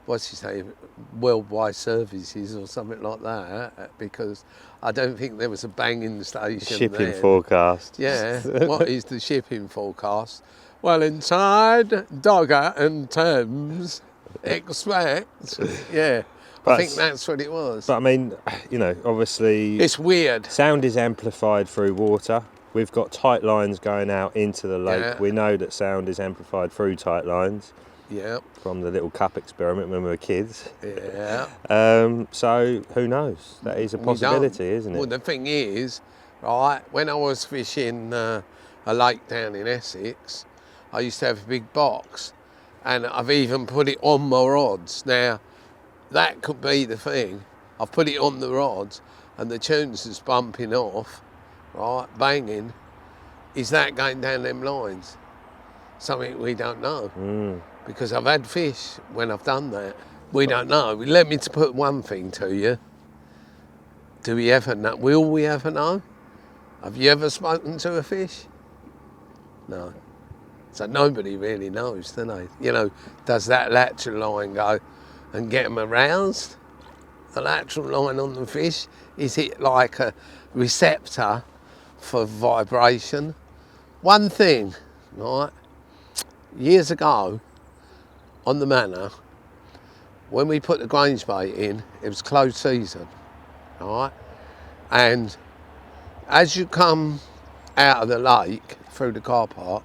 what's his name, Worldwide Services or something like that, because I don't think there was a banging station Shipping then. forecast. Yeah, what is the shipping forecast? Well, inside Dogger and Thames, expect, yeah. I think that's what it was. But I mean, you know, obviously It's weird. sound is amplified through water. We've got tight lines going out into the lake. Yeah. We know that sound is amplified through tight lines Yeah, from the little cup experiment when we were kids. yeah. So who knows? That is a possibility, isn't it? Well, the thing is, right, when I was fishing a lake down in Essex, I used to have a big box, and I've even put it on my rods. Now, that could be the thing. I've put it on the rods, and the tunes is bumping off, right, banging. Is that going down them lines? Something we don't know. Because I've had fish when I've done that. We don't know. Let me to put one thing to you. Do we ever know? Will we ever know? Have you ever spoken to a fish? No. So nobody really knows, do they? You know, does that lateral line go and get them aroused? The lateral line on the fish, is it like a receptor for vibration? One thing, right, years ago on the manor, when we put the Grange bait in, it was closed season, right? And as you come out of the lake through the car park,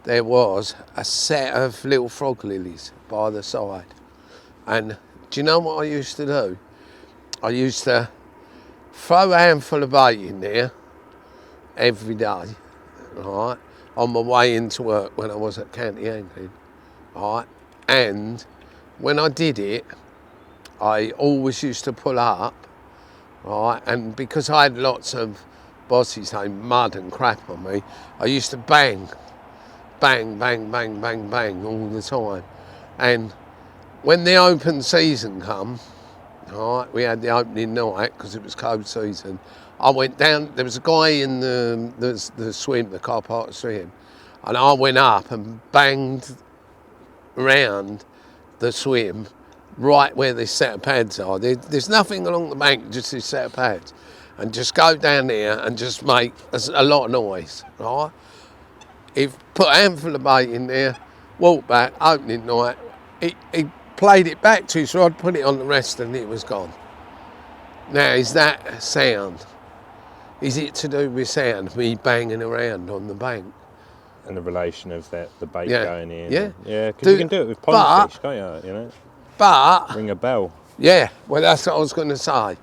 there was a set of little frog lilies by the side. And do you know what I used to do? I used to throw a handful of bait in there every day, right, on my way into work when I was at County Angling, right? And when I did it, I always used to pull up, right? And because I had lots of, what's his name, mud and crap on me, I used to bang, bang, bang, bang, bang, bang all the time. And when the open season come, right, we had the opening night because it was cold season. I went down, there was a guy in the swim, the car park swim, and I went up and banged around the swim right where this set of pads are. There's nothing along the bank, just this set of pads. And just go down there and just make a lot of noise, right? Put a handful of bait in there, walk back, opening night. He played it back to, so I'd put it on the rest and it was gone. Now, is that sound? Is it to do with sound, me banging around on the bank? And the relation of the bait Yeah. going in. Yeah. Yeah, because you can do it with pond fish, can't you? You know, But, ring a bell. yeah, well, that's what I was going to say.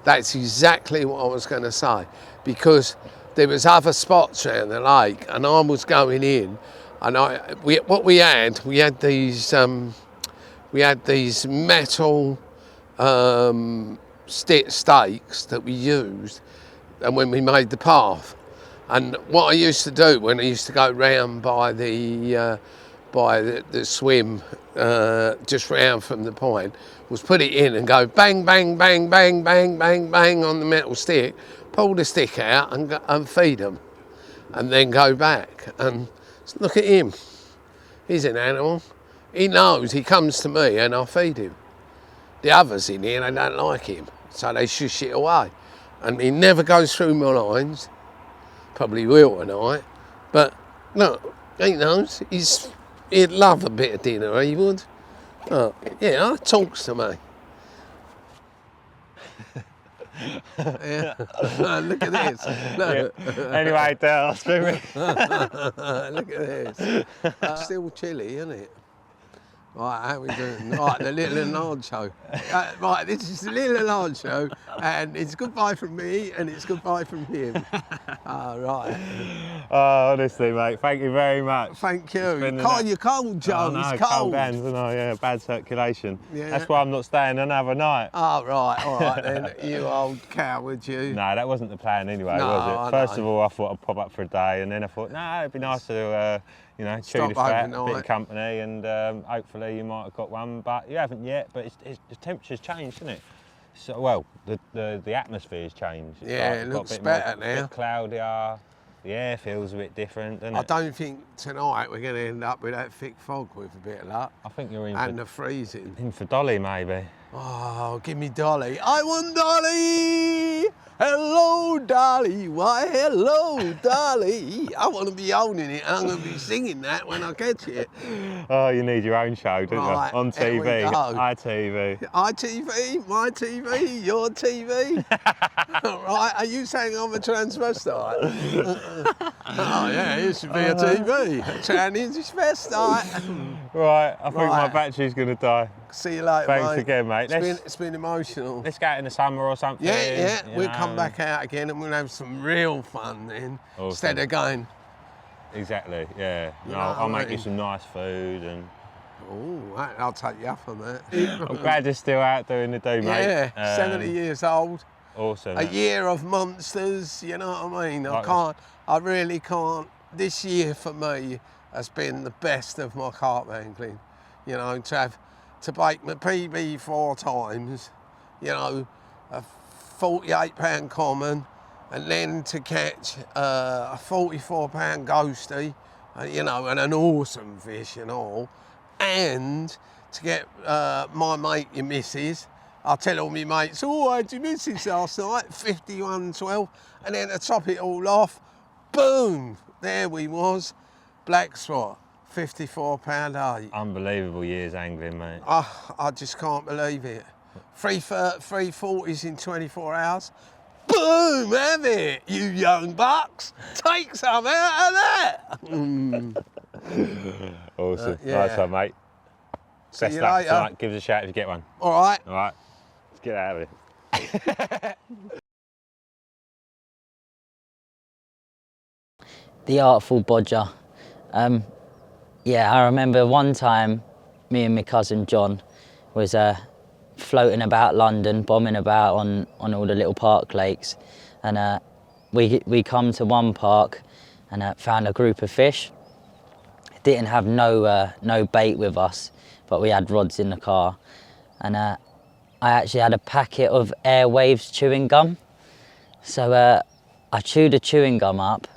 That's exactly what I was going to say. Because there was other spots around the lake and I was going in and we had these metal stakes that we used, and when we made the path. And what I used to do when I used to go round by the by the swim just round from the point was put it in and go bang, bang, bang, bang, bang, bang, bang on the metal stick, pull the stick out and feed them, and then go back. And look at him. He's an animal. He knows. He comes to me and I feed him. The others in here, they don't like him, so they shush it away. And he never goes through my lines. Probably will tonight. But look, he knows. He'd love a bit of dinner, he would. Oh, yeah, he talks to me. Yeah. Look at this. No. Yeah. Anyway, Del, Look at this. Still chilly, isn't it? Right, how we doing? Right, the little and large show. Right, this is the little and large show, and it's goodbye from me, and it's goodbye from him. Right. Oh, honestly, mate, thank you very much. Thank you. You're cold, Joe. No, it's cold. Cold hands, and yeah, bad circulation. Yeah. That's why I'm not staying another night. Oh, right, all right then. You old coward, you. No, that wasn't the plan anyway, No, was it? I First know. of all, I thought I'd pop up for a day, and then I thought, no, it'd be nice to, you know, chew the fat, a bit of company, and hopefully you might have got one, but you haven't yet. But the temperature's changed, isn't it? So, well, the atmosphere's changed. It's Yeah, it looks better now. A bit cloudier. The air feels a bit different, doesn't it? I don't think tonight we're going to end up with that thick fog with a bit of luck. I think you're in And the freezing. in for Dolly, maybe. Oh, give me Dolly. I want Dolly! Hello, Dolly. Why, hello, Dolly. I want to be holding it, and I'm going to be singing that when I catch it. Oh, you need your own show, don't Right, you? On here we TV, go. ITV. ITV, my TV, your TV. Right, are you saying I'm a transvestite? Oh, yeah, it should be a TV. A transvestite. Right, I think my Right. battery's going to die. See you later, Thanks mate. again, mate. It's been emotional. Let's go out in the summer or something. Yeah, you we'll know. come back out again and we'll have some real fun then. Awesome. Instead of going, Exactly, yeah. You No, know I'll what I make you mean? some nice food, and oh, I'll take you up on that. I'm glad you're still out doing the do, mate. Yeah, 70 years old. Awesome. A year of monsters, you know what I mean? Like I really can't. This year for me has been the best of my carp angling. You know, to break my PB 4 times, you know, a 48-pound common, and then to catch a 44-pound ghostie, you know, and an awesome fish and all, and to get my mate, your missus. I'll tell all my mates, oh, I had your missus last night, 51.12, and then to top it all off, boom, there we was, black spot, 54-pound 8. Unbelievable years angling, mate. I just can't believe it. 340s in 24 hours. Boom, have it, you young bucks. Take some out of that. Awesome. yeah. Nice one, mate. See Best you luck later. tonight. Give us a shout if you get one. All right. All right. Let's get out of here. The Artful Bodger. Yeah, I remember one time me and my cousin John was floating about London, bombing about on all the little park lakes, and we come to one park and found a group of fish. Didn't have no bait with us, but we had rods in the car, and I actually had a packet of Airwaves chewing gum. So I chewed the chewing gum up,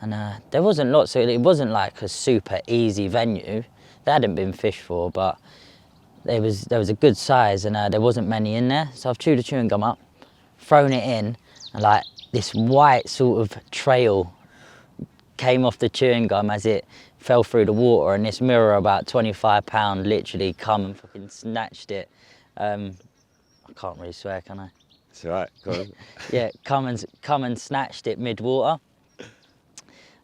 and there wasn't lots, so it wasn't like a super easy venue. There hadn't been fished for, but there was a good size, and there wasn't many in there. So I've chewed the chewing gum up, thrown it in, and like this white sort of trail came off the chewing gum as it fell through the water, and this mirror about 25 pound literally come and fucking snatched it. I can't really swear, can I? It's all right. Go on. Yeah, come and snatched it mid-water.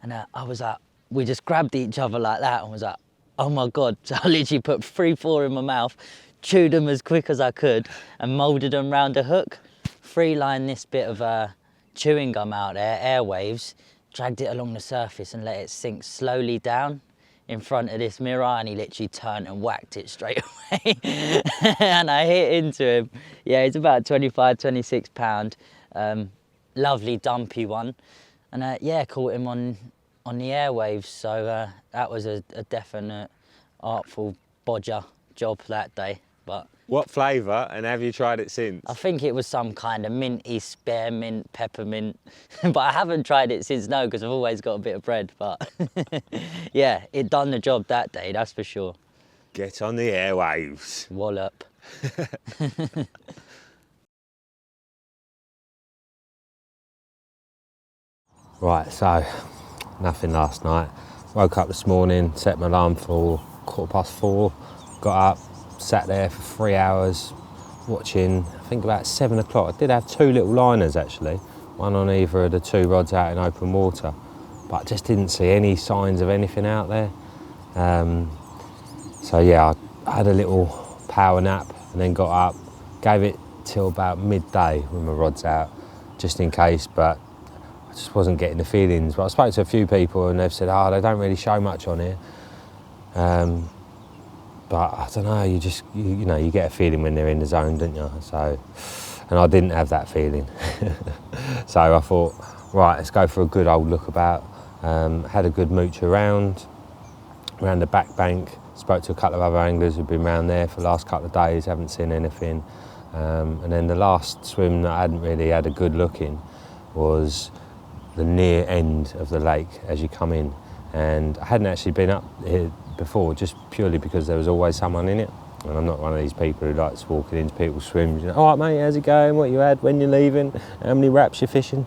And I was like, we just grabbed each other like that and was like, oh my God. So I literally put 3-4 in my mouth, chewed them as quick as I could and moulded them round a hook. Free-lined this bit of chewing gum out there, Airwaves, dragged it along the surface and let it sink slowly down in front of this mirror, and he literally turned and whacked it straight away. And I hit into him. Yeah, it's about 25, 26 pound. Lovely dumpy one. And yeah, caught him on the Airwaves, so that was a definite Artful Bodger job that day. But What flavour, and have you tried it since? I think it was some kind of minty, spearmint, peppermint. But I haven't tried it since, no, because I've always got a bit of bread. But yeah, it done the job that day, that's for sure. Get on the airwaves. Wallop. Right, so nothing last night. Woke up this morning, set my alarm for 4:15, got up, sat there for 3 hours watching, I think about 7 o'clock. I did have 2 little liners actually, one on either of the 2 rods out in open water, but I just didn't see any signs of anything out there. So yeah, I had a little power nap and then got up, gave it till about midday with my rods out, just in case, but I just wasn't getting the feelings. But I spoke to a few people and they've said, oh, they don't really show much on here. But I don't know, you know, you get a feeling when they're in the zone, don't you? So, and I didn't have that feeling. So I thought, right, let's go for a good old look about. Had a good mooch around the back bank. Spoke to a couple of other anglers who've been around there for the last couple of days, haven't seen anything. And then the last swim that I hadn't really had a good look in was the near end of the lake as you come in. And I hadn't actually been up here before, just purely because there was always someone in it. And I'm not one of these people who likes walking into people's swims. You know, all right, mate, how's it going? What you had? When you're leaving? How many wraps you're fishing?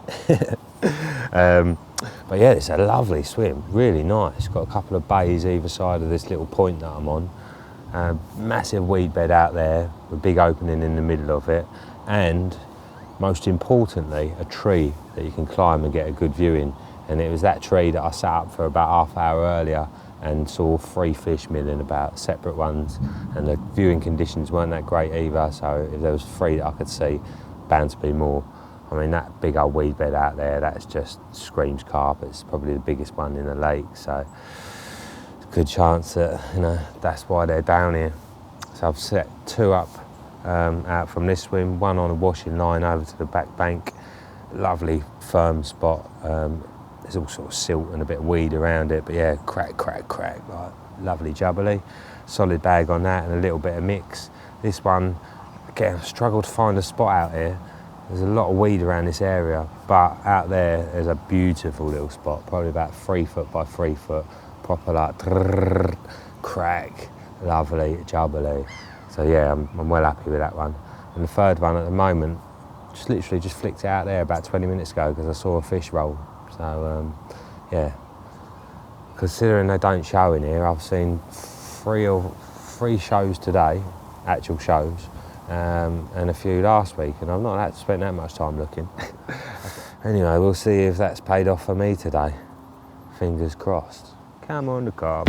But yeah, it's a lovely swim, really nice. Got a couple of bays either side of this little point that I'm on. Massive weed bed out there, with a big opening in the middle of it. And most importantly, a tree that you can climb and get a good view in. And it was that tree that I sat up for about half hour earlier and saw 3 fish milling about, separate ones, and the viewing conditions weren't that great either, so if there was 3 that I could see, bound to be more. I mean, that big old weed bed out there, that's just screams carp. It's probably the biggest one in the lake, so it's a good chance that, you know, that's why they're down here. So I've set 2 up out from this swim, 1 on a washing line over to the back bank. Lovely firm spot. There's all sort of silt and a bit of weed around it, but yeah, crack, like lovely jubbly. Solid bag on that and a little bit of mix. This one, again, I struggled to find a spot out here. There's a lot of weed around this area, but out there's a beautiful little spot, probably about 3 foot by 3 foot, proper like crack, lovely, jubbly. So yeah, I'm well happy with that one. And the third one at the moment, just literally just flicked it out there about 20 minutes ago because I saw a fish roll. So yeah, considering they don't show in here, I've seen 3 shows today, actual shows, and a few last week, and I've not had to spend that much time looking. Anyway, we'll see if that's paid off for me today. Fingers crossed. Come on, the carp.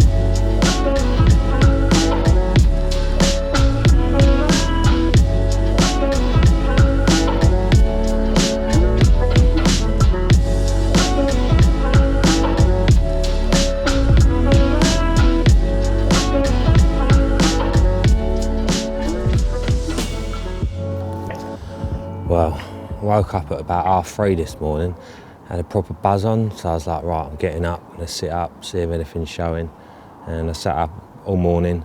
Well, I woke up at about 3:30 this morning, had a proper buzz on, so I was like, right, I'm getting up, let's sit up, see if anything's showing. And I sat up all morning.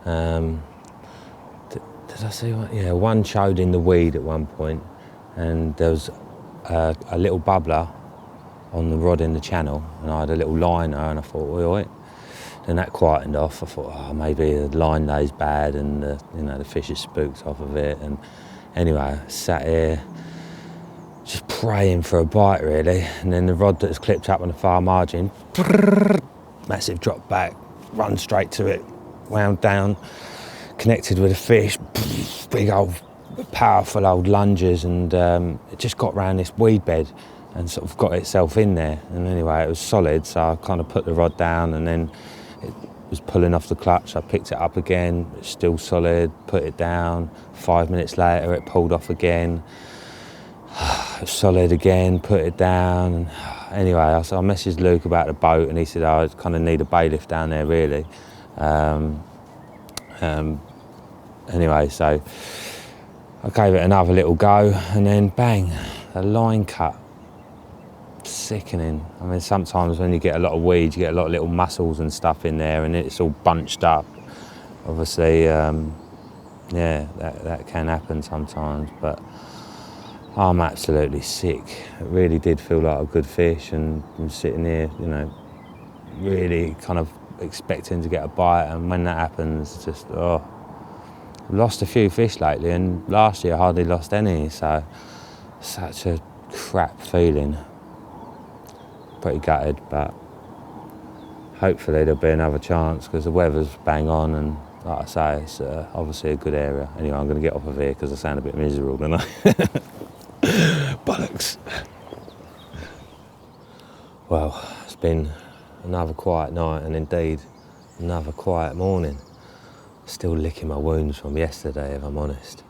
Did I see one? Yeah, one showed in the weed at one point, and there was a little bubbler on the rod in the channel, and I had a little liner, and I thought, oi. Then that quietened off. I thought, oh, maybe the line lay's bad, and the fish is spooked off of it. And anyway, I sat here just praying for a bite really, and then the rod that was clipped up on the far margin, massive drop back, run straight to it, wound down, connected with a fish, big old powerful old lunges, and it just got round this weed bed and sort of got itself in there. And anyway, it was solid, so I kind of put the rod down, and then it was pulling off the clutch. I picked it up again, it's still solid, put it down. 5 minutes later it pulled off again. It was solid again, put it down. And anyway, so I messaged Luke about the boat, and he said, I kind of need a bailiff down there really. Anyway, so I gave it another little go, and then bang, a line cut. Sickening. I mean, sometimes when you get a lot of weeds, you get a lot of little mussels and stuff in there, and it's all bunched up. obviously, yeah, that can happen sometimes, but I'm absolutely sick. It really did feel like a good fish, and I'm sitting here, you know, really kind of expecting to get a bite, and when that happens, it's just, oh. I've lost a few fish lately, and last year I hardly lost any, so such a crap feeling. Pretty gutted, but hopefully there'll be another chance because the weather's bang on, and like I say, it's obviously a good area. Anyway, I'm going to get off of here because I sound a bit miserable, don't I? Bollocks. Well, it's been another quiet night, and indeed another quiet morning. Still licking my wounds from yesterday, if I'm honest.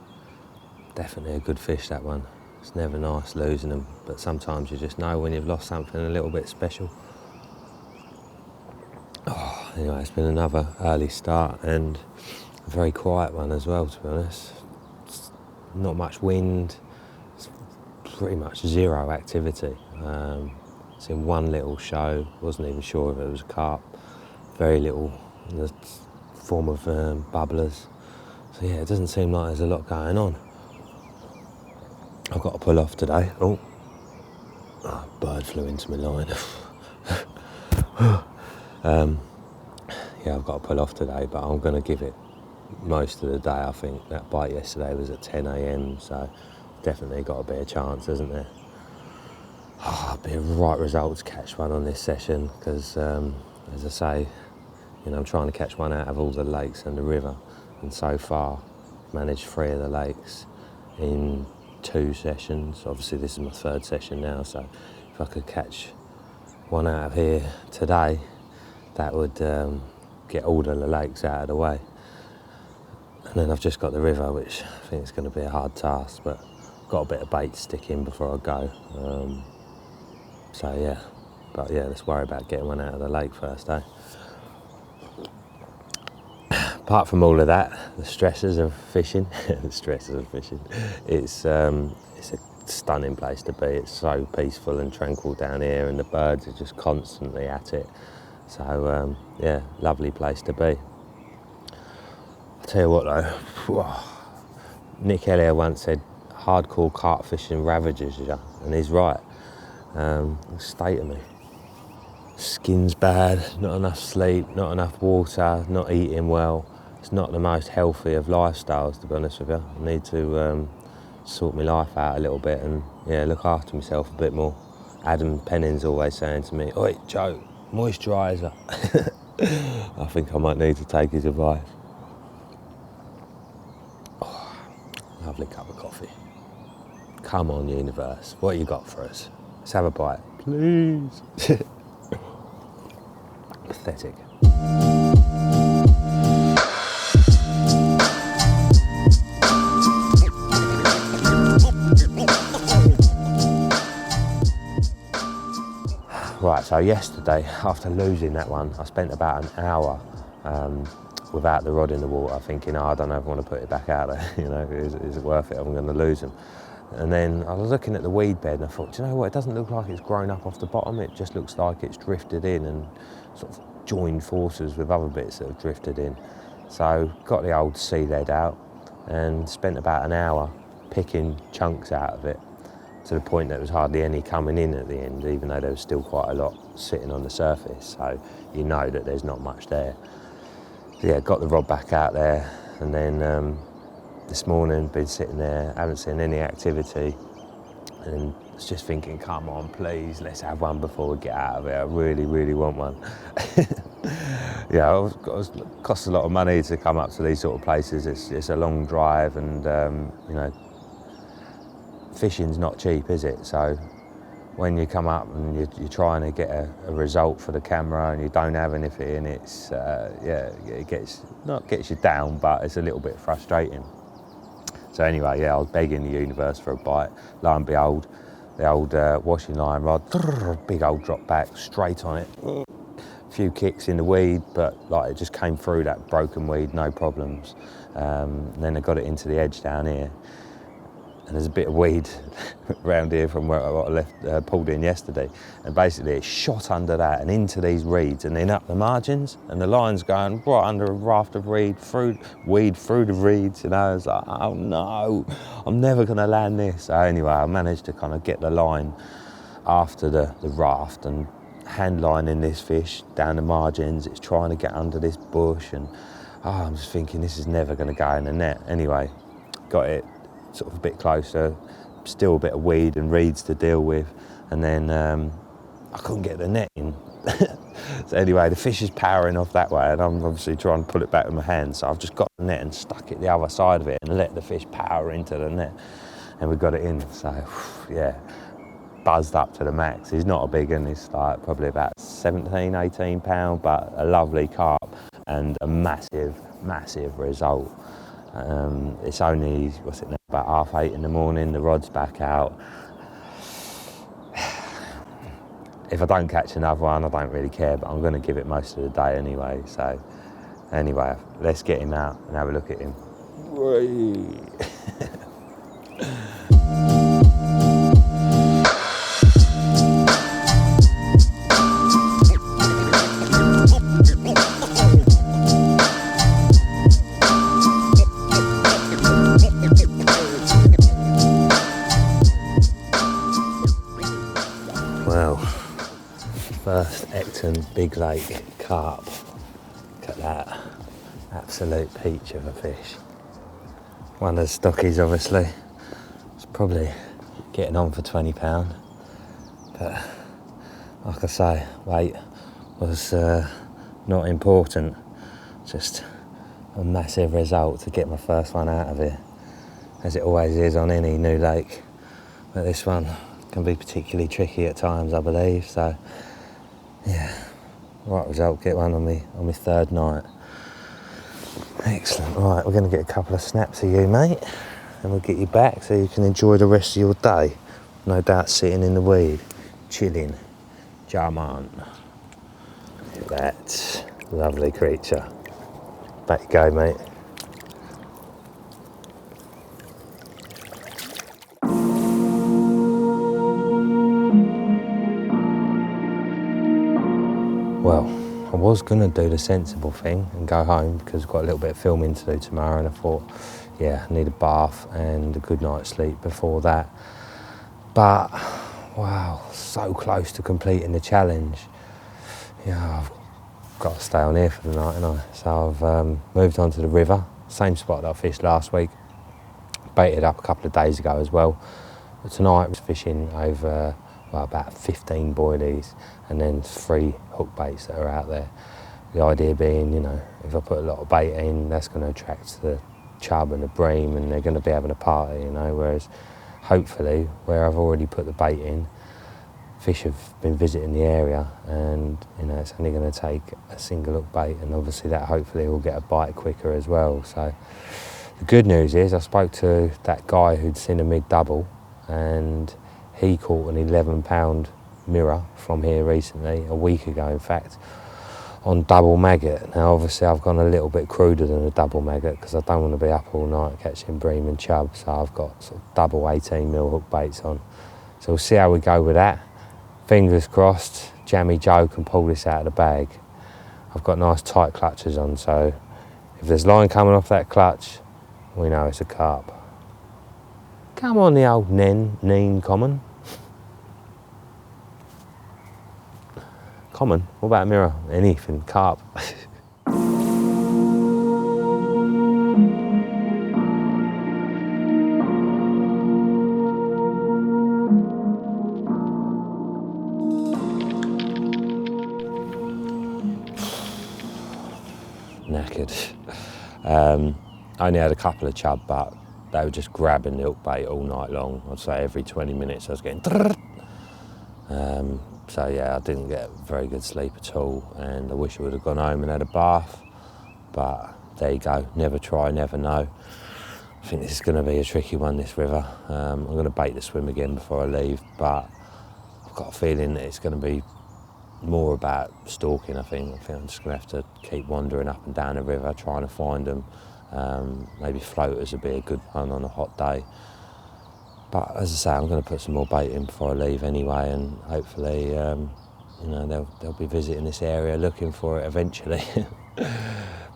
Definitely a good fish, that one. It's never nice losing them, but sometimes you just know when you've lost something a little bit special. Oh, anyway, it's been another early start and a very quiet one as well, to be honest. It's not much wind, it's pretty much zero activity. It's in one little show, wasn't even sure if it was a carp. Very little in the form of bubblers. So yeah, it doesn't seem like there's a lot going on. I've got to pull off today. Oh, bird flew into my line. Yeah, I've got to pull off today, but I'm going to give it most of the day. I think that bite yesterday was at 10 a.m, so definitely got a bit of chance, hasn't there? Oh, it'd be a right result to catch one on this session because, as I say, you know, I'm trying to catch one out of all the lakes and the river, and so far managed 3 of the lakes in 2 sessions. Obviously this is my 3rd session now, so if I could catch one out of here today, that would get all the lakes out of the way. And then I've just got the river, which I think is going to be a hard task, but I've got a bit of bait sticking before I go. So yeah, but yeah, let's worry about getting one out of the lake first, eh? Apart from all of that, the stresses of fishing, it's a stunning place to be. It's so peaceful and tranquil down here, and the birds are just constantly at it. So yeah, lovely place to be. I'll tell you what though, Nick Elliott once said, hardcore carp fishing ravages you, and he's right. State of me. Skin's bad, not enough sleep, not enough water, not eating well. It's not the most healthy of lifestyles, to be honest with you. I need to sort my life out a little bit and yeah, look after myself a bit more. Adam Penning's always saying to me, "Oi, Joe, moisturiser." I think I might need to take his advice. Oh, lovely cup of coffee. Come on, universe, what you got for us? Let's have a bite, please. Pathetic. Right, so yesterday, after losing that one, I spent about an hour without the rod in the water, thinking, oh, I don't know if I want to put it back out there, you know, is it worth it? I'm going to lose them. And then I was looking at the weed bed and I thought, do you know what, it doesn't look like it's grown up off the bottom, it just looks like it's drifted in and sort of joined forces with other bits that have drifted in. So got the old sea lead out and spent about an hour picking chunks out of it, to the point that there was hardly any coming in at the end, even though there was still quite a lot sitting on the surface, so you know that there's not much there. So yeah, got the rod back out there, and then this morning been sitting there, haven't seen any activity, and was just thinking, come on, please, let's have one before we get out of it. I really, really want one. Yeah, it costs a lot of money to come up to these sort of places. It's a long drive, and you know, fishing's not cheap, is it? So when you come up and you're trying to get a result for the camera and you don't have anything, it's yeah, it gets you down, but it's a little bit frustrating. So anyway, yeah, I was begging the universe for a bite. Lo and behold, the old washing line rod, big old drop back, straight on it. A few kicks in the weed, but like it just came through that broken weed, no problems. Then I got it into the edge down here. and there's a bit of weed around here from where I pulled in yesterday, and basically it shot under that and into these reeds and then up the margins, and the line's going right under a raft of weed through the reeds, you know. I was like, oh no, I'm never going to land this. So anyway, I managed to kind of get the line after the raft and hand lining this fish down the margins. It's trying to get under this bush, and I'm just thinking this is never going to go in the net. Anyway, got it sort of a bit closer, still a bit of weed and reeds to deal with, and then I couldn't get the net in. So anyway, the fish is powering off that way, and I'm obviously trying to pull it back with my hands, so I've just got the net and stuck it the other side of it and let the fish power into the net, and we got it in. So yeah, buzzed up to the max. He's not a big one, he's like probably about 17, 18 pound, but a lovely carp and a massive result. It's only, what's it now, about 8:30 in the morning, the rod's back out. If I don't catch another one, I don't really care, but I'm going to give it most of the day anyway. So anyway, let's get him out and have a look at him. First Ecton Big Lake carp. Look at that, absolute peach of a fish. One of the stockies, obviously. It's probably getting on for £20, but like I say, weight was not important. Just a massive result to get my first one out of here, as it always is on any new lake. But this one can be particularly tricky at times, I believe. So yeah, right result, get one on my third night. Excellent. Right, we're going to get a couple of snaps of you, mate, and we'll get you back so you can enjoy the rest of your day. No doubt sitting in the weed, chilling. Jam on. Look at that lovely creature. Back you go, mate. Well, I was going to do the sensible thing and go home because I've got a little bit of filming to do tomorrow, and I thought, yeah, I need a bath and a good night's sleep before that. But, wow, so close to completing the challenge. Yeah, I've got to stay on here for the night, haven't I? So I've moved on to the river, same spot that I fished last week. Baited up a couple of days ago as well. But tonight I was fishing over about 15 boilies and then 3 hook baits that are out there. The idea being, you know, if I put a lot of bait in, that's going to attract the chub and the bream, and they're going to be having a party, you know, whereas hopefully where I've already put the bait in, fish have been visiting the area, and you know, it's only going to take a single hook bait, and obviously that hopefully will get a bite quicker as well. So the good news is I spoke to that guy who'd seen a mid-double, and he caught an 11-pound mirror from here recently, a week ago in fact, on double maggot. Now obviously I've gone a little bit cruder than a double maggot because I don't want to be up all night catching bream and chub, so I've got sort of double 18mm hook baits on. So we'll see how we go with that. Fingers crossed, Jammy Joe can pull this out of the bag. I've got nice tight clutches on, so if there's line coming off that clutch, we know it's a carp. Come on, the old neen common. Common? What about a mirror? Anything, carp. Knackered. I only had a couple of chub, but they were just grabbing the hook bait all night long. I'd say every 20 minutes I was getting so yeah, I didn't get very good sleep at all, and I wish I would have gone home and had a bath, but there you go, never try, never know. I think this is going to be a tricky one, this river. I'm going to bait the swim again before I leave, but I've got a feeling that it's going to be more about stalking. I think I'm just going to have to keep wandering up and down the river trying to find them. Maybe floaters would be a good one on a hot day. But as I say, I'm going to put some more bait in before I leave anyway, and hopefully, you know, they'll be visiting this area looking for it eventually.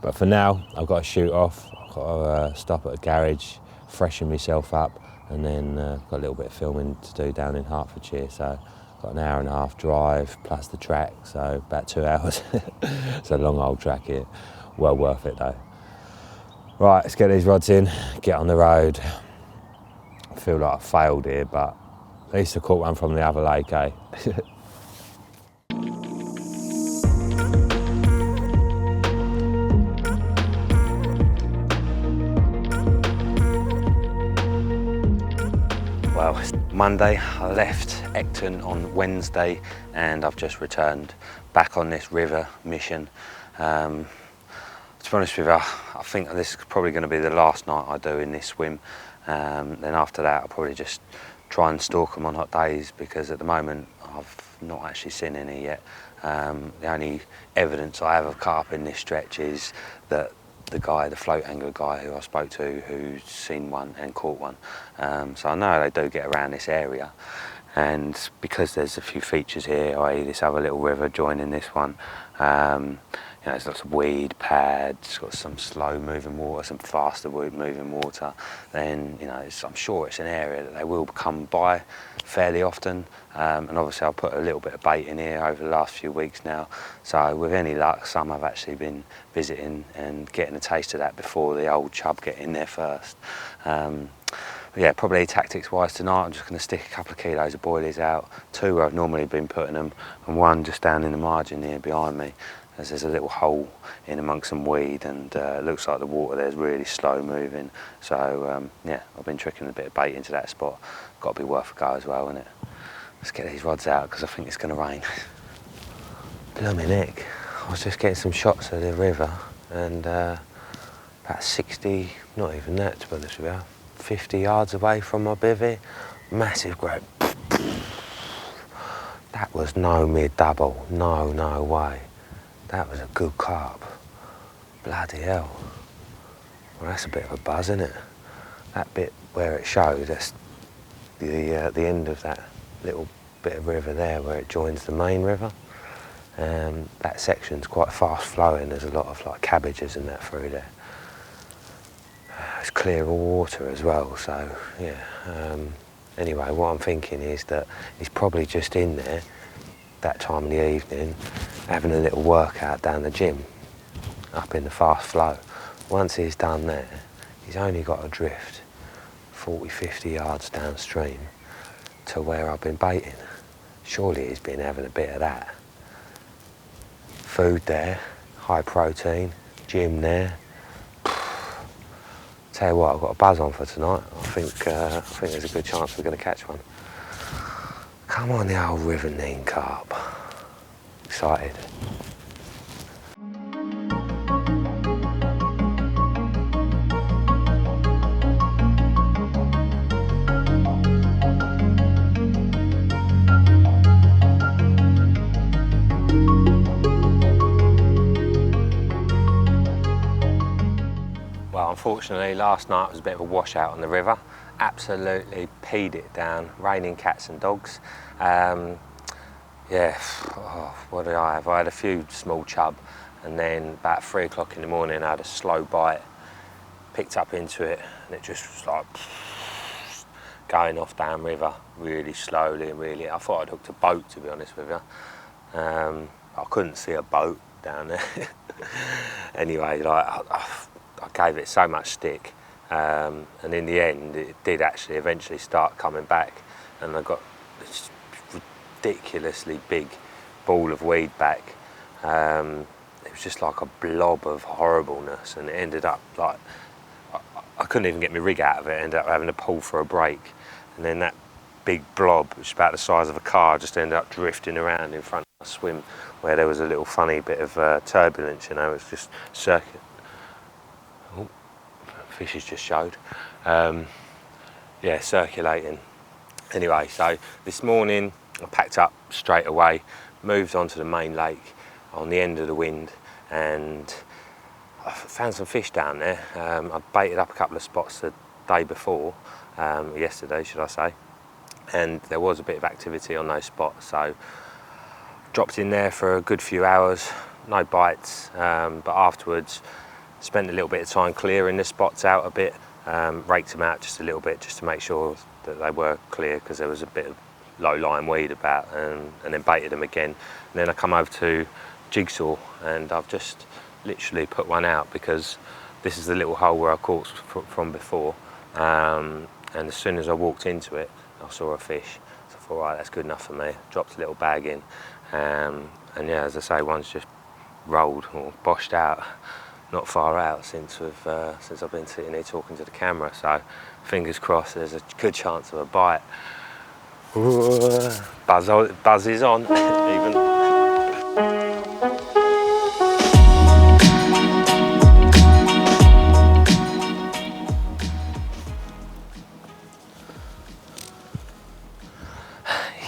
But for now, I've got to shoot off. I've got to stop at a garage, freshen myself up, and then got a little bit of filming to do down in Hertfordshire. So got an hour and a half drive plus the track, so about 2 hours. It's a long old track here. Well worth it though. Right, let's get these rods in, get on the road. I feel like I failed here, but at least I caught one from the other lake, eh? Well, it's Monday. I left Ecton on Wednesday and I've just returned back on this river mission. To be honest with you, I think this is probably going to be the last night I do in this swim. Then after that I'll probably just try and stalk them on hot days, because at the moment I've not actually seen any yet. The only evidence I have of carp in this stretch is that the float angler guy who I spoke to, who's seen one and caught one. So I know they do get around this area, and because there's a few features here, i.e. this other little river joining this one, you know, there's lots of weed pads, it's got some slow moving water, some faster moving water, then you know, I'm sure it's an area that they will come by fairly often. And obviously I'll put a little bit of bait in here over the last few weeks now, so with any luck some have actually been visiting and getting a taste of that before the old chub get in there first. Yeah, probably tactics wise tonight I'm just going to stick a couple of kilos of boilies out, 2 where I've normally been putting them and 1 just down in the margin here behind me, as there's a little hole in amongst some weed, and it looks like the water there's really slow moving. So yeah, I've been tricking a bit of bait into that spot. Got to be worth a go as well, isn't it? Let's get these rods out because I think it's going to rain. Blooming heck. I was just getting some shots of the river, and about 60, not even that to be honest with you, 50 yards away from my bivvy, massive grape. That was no mid-double, no way. That was a good carp. Bloody hell. Well, that's a bit of a buzz, isn't it? That bit where it shows, that's the end of that little bit of river there where it joins the main river. That section's quite fast flowing. There's a lot of like cabbages and that through there. It's clear water as well, so yeah. Anyway, what I'm thinking is that he's probably just in there that time in the evening having a little workout down the gym up in the fast flow. Once he's done there, he's only got to drift 40-50 yards downstream to where I've been baiting. Surely he's been having a bit of that. Food there, high protein, gym there. Tell you what, I've got a buzz on for tonight. I think there's a good chance we're going to catch one. Come on, the old river Nene carp. Excited. Well, unfortunately, last night was a bit of a washout on the river. Absolutely peed it down, raining cats and dogs. Yeah, what did I have? I had a few small chub, and then about 3 o'clock in the morning I had a slow bite, picked up into it, and it just was like going off downriver really slowly and really. I thought I'd hooked a boat, to be honest with you. I couldn't see a boat down there. Anyway, like I gave it so much stick, and in the end it did actually eventually start coming back, and I got this ridiculously big ball of weed back. It was just like a blob of horribleness, and it ended up like I couldn't even get my rig out of it. I ended up having to pull for a break, and then that big blob, which is about the size of a car, just ended up drifting around in front of my swim, where there was a little funny bit of turbulence, you know. It's just circuit. Oh, fish has just showed. Yeah, circulating. Anyway, so this morning I packed up straight away, moved onto the main lake on the end of the wind, and I found some fish down there. I baited up a couple of spots the day before, yesterday should I say, and there was a bit of activity on those spots, so dropped in there for a good few hours, no bites, but afterwards spent a little bit of time clearing the spots out a bit, raked them out just a little bit just to make sure that they were clear, because there was a bit of low-lying weed about, and then baited them again. And then I come over to Jigsaw, and I've just literally put one out because this is the little hole where I caught from before, and as soon as I walked into it I saw a fish, so I thought, right, that's good enough for me. Dropped a little bag in, and yeah, as I say, one's just rolled or boshed out not far out since I've been sitting here talking to the camera, so fingers crossed there's a good chance of a bite. Ooh, buzz is on even.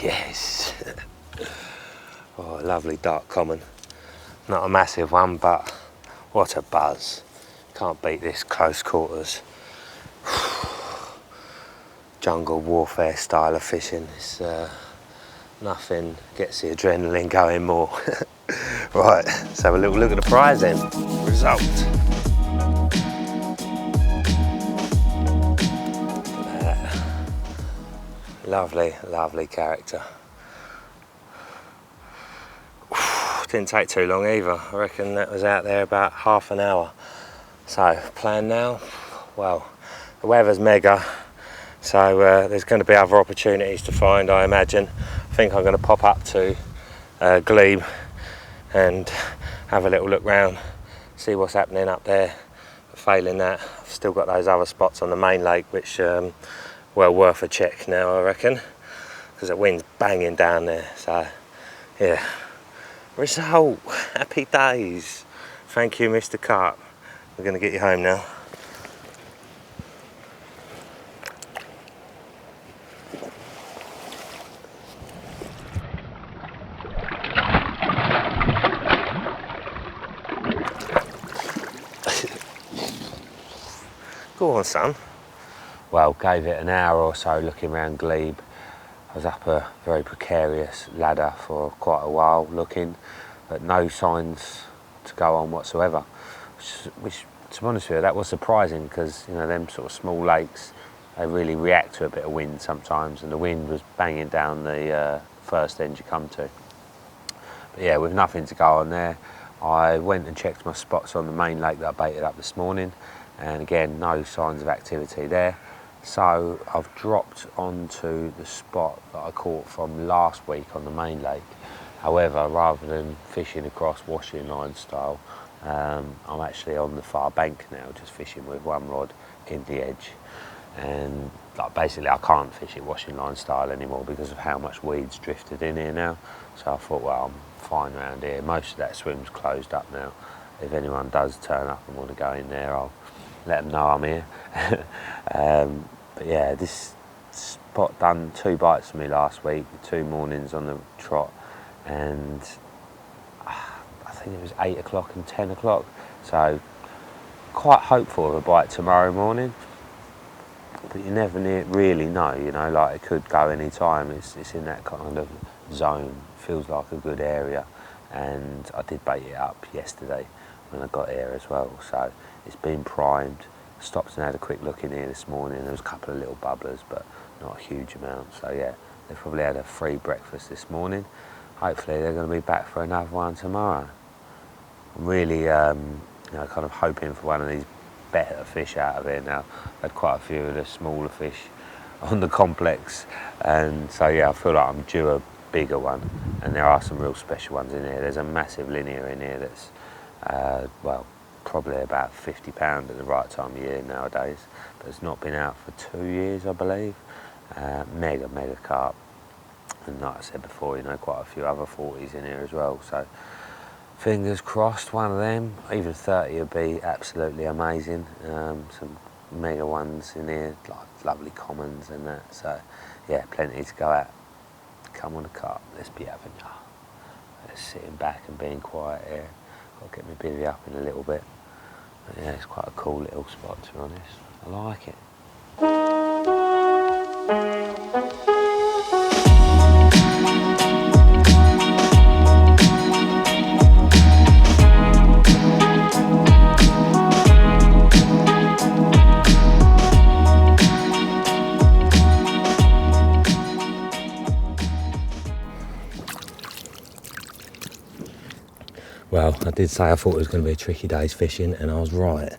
Yes. Oh, a lovely dark common. Not a massive one, but what a buzz. Can't beat this close quarters. Jungle warfare style of fishing. It's nothing gets the adrenaline going more. Right, let's have a little look at the prize then. Result. Look at that. Lovely, lovely character. Didn't take too long either. I reckon that was out there about half an hour. So, plan now, well, the weather's mega, so there's going to be other opportunities to find, I imagine. I think I'm going to pop up to Glebe and have a little look round, see what's happening up there. But failing that, I've still got those other spots on the main lake, which well worth a check now, I reckon, because the wind's banging down there. So, yeah. Result, happy days. Thank you, Mr. Carp. We're going to get you home now. Go on, son. Well, gave it an hour or so looking around Glebe. I was up a very precarious ladder for quite a while looking, but no signs to go on whatsoever. Which to be honest with you, that was surprising, because you know, them sort of small lakes, they really react to a bit of wind sometimes, and the wind was banging down the first end you come to. But yeah, with nothing to go on there, I went and checked my spots on the main lake that I baited up this morning, and again, no signs of activity there. So I've dropped onto the spot that I caught from last week on the main lake. However, rather than fishing across washing line style, I'm actually on the far bank now, just fishing with one rod in the edge. And like, basically I can't fish it washing line style anymore because of how much weed's drifted in here now. So I thought, well, I'm fine around here. Most of that swim's closed up now. If anyone does turn up and want to go in there, I'll let them know I'm here. But yeah, this spot done 2 bites for me last week, 2 mornings on the trot, and I think it was 8 o'clock and 10 o'clock. So quite hopeful of a bite tomorrow morning, but you never really know, you know, like it could go any time. It's in that kind of zone, feels like a good area, and I did bait it up yesterday when I got here as well, so it's been primed. Stopped and had a quick look in here this morning. There was a couple of little bubblers, but not a huge amount. So yeah, they probably had a free breakfast this morning. Hopefully they're going to be back for another one tomorrow. I'm really, you know, kind of hoping for one of these better fish out of here now. I've had quite a few of the smaller fish on the complex, and so yeah, I feel like I'm due a bigger one. And there are some real special ones in here. There's a massive linear in here that's, well, probably about £50 at the right time of year nowadays, but it's not been out for 2 years, I believe. Mega carp, and like I said before, you know, quite a few other 40s in here as well, so fingers crossed one of them. Even 30 would be absolutely amazing. Some mega ones in here, like lovely commons and that, so yeah, plenty to go at. Come on, the carp, let's be having ya. Let's sitting back and being quiet here. Got to get my bivvy up in a little bit. But yeah, it's quite a cool little spot, to be honest. I like it. Well, I did say I thought it was going to be a tricky day's fishing, and I was right.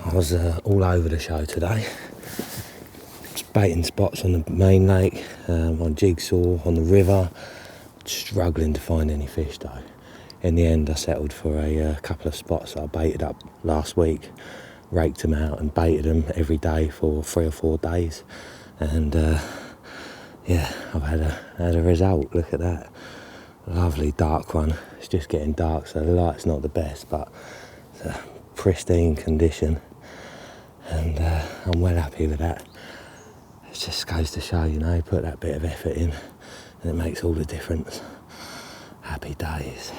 I was all over the show today. Just baiting spots on the main lake, on Jigsaw, on the river. Struggling to find any fish though. In the end, I settled for a couple of spots that I baited up last week. Raked them out and baited them every day for 3 or 4 days. And yeah, I've had a result. Look at that. Lovely dark one. It's just getting dark, so the light's not the best, but it's a pristine condition, and I'm well happy with that. It just goes to show, you know, put that bit of effort in and it makes all the difference. Happy days.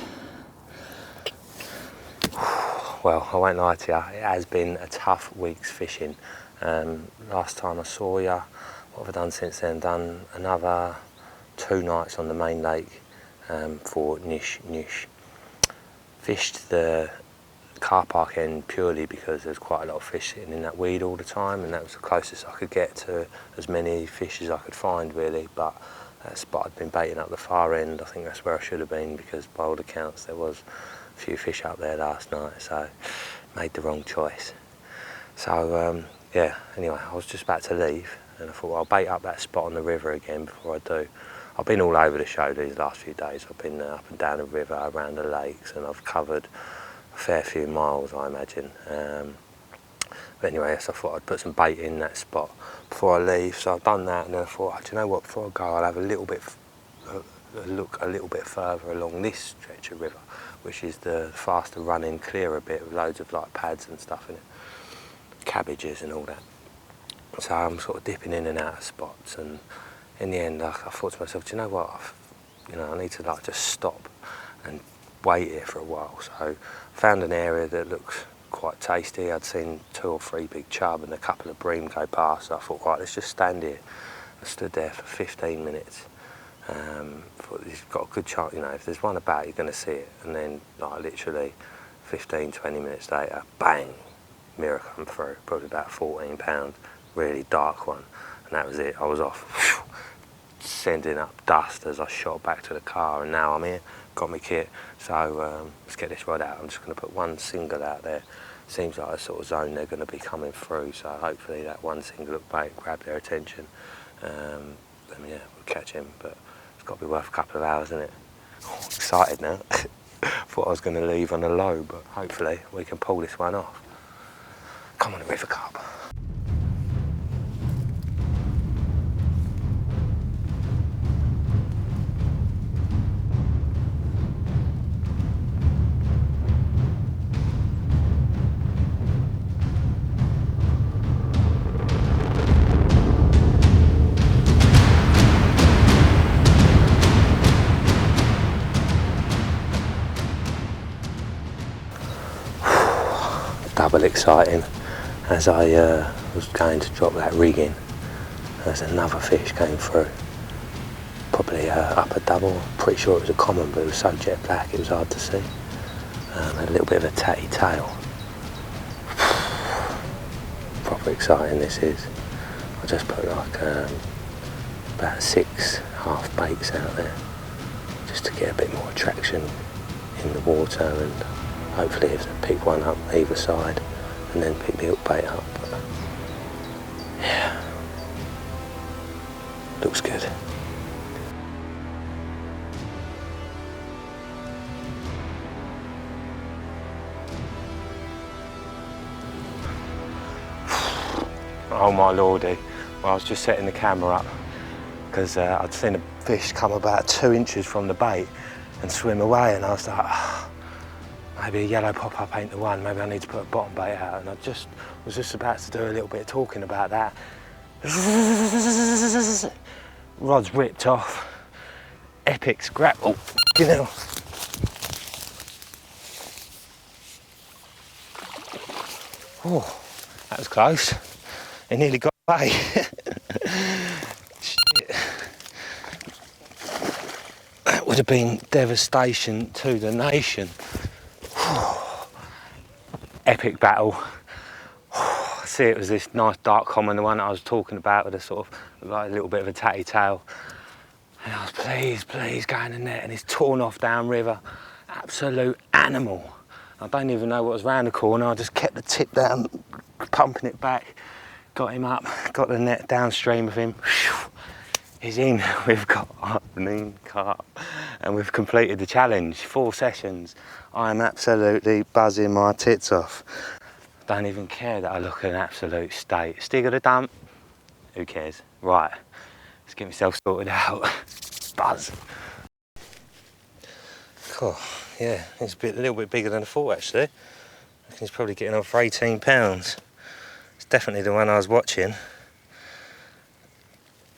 Well, I won't lie to you, it has been a tough week's fishing. Last time I saw you, what have I done since then? Done another 2 nights on the main lake. For niche. Fished the car park end purely because there's quite a lot of fish sitting in that weed all the time, and that was the closest I could get to as many fish as I could find really. But that spot I'd been baiting up the far end, I think that's where I should have been, because by all accounts there was a few fish up there last night, so made the wrong choice. So yeah, anyway, I was just about to leave and I thought, well, I'll bait up that spot on the river again before I do. I've been all over the show these last few days. I've been up and down the river, around the lakes, and I've covered a fair few miles, I imagine. But anyway, so I thought I'd put some bait in that spot before I leave. So I've done that, and then I thought, oh, do you know what? Before I go, I'll have a little bit, look a little bit further along this stretch of river, which is the faster running, clearer bit with loads of like pads and stuff in it, cabbages and all that. So I'm sort of dipping in and out of spots, and in the end, I thought to myself, do you know what? I need to like just stop and wait here for a while. So I found an area that looks quite tasty. I'd seen 2 or 3 big chub and a couple of bream go past. So I thought, right, let's just stand here. I stood there for 15 minutes. Thought you've got a good chance, you know, if there's one about, you're going to see it. And then, like, literally 15, 20 minutes later, bang, mirror come through, probably about 14 pounds, really dark one. And that was it. I was off, sending up dust as I shot back to the car, and now I'm here, got my kit. So let's get this rod out. I'm just going to put one single out there. Seems like a sort of zone they're going to be coming through, so hopefully that one single look bait grab their attention. And yeah, we'll catch him, but it's got to be worth a couple of hours, isn't it? Oh, excited now. Thought I was going to leave on a low, but hopefully we can pull this one off. Come on, River Carp. Double exciting. As I was going to drop that rig in, there's another fish came through, probably up a double. Pretty sure it was a common, but it was so jet black it was hard to see. Had a little bit of a tatty tail. Proper exciting this is. I just put like about 6 half baits out there just to get a bit more traction in the water, and hopefully if I pick one up either side and then pick the hook bait up. But yeah, looks good. Oh my lordy. Well, I was just setting the camera up because I'd seen a fish come about 2 inches from the bait and swim away, and I was like, oh, maybe a yellow pop-up ain't the one, maybe I need to put a bottom bait out. And I was just about to do a little bit of talking about that. Rod's ripped off. Epic scrap. Oh, you know. Oh, that was close. It nearly got away. would have been devastation to the nation. Epic battle. See, it was this nice dark common, the one that I was talking about, with a sort of like a little bit of a tatty tail. And I was, please go in the net, and he's torn off downriver. Absolute animal. I don't even know what was round the corner. I just kept the tip down, pumping it back, got him up, got the net downstream of him. He's in. We've got our mean carp, and we've completed the challenge. 4 sessions. I am absolutely buzzing my tits off. Don't even care that I look in an absolute state. Stig of the dump, who cares? Right, let's get myself sorted out. Buzz. Cool, yeah, it's a little bit bigger than I thought actually. I reckon he's probably getting on for 18 pounds. It's definitely the one I was watching.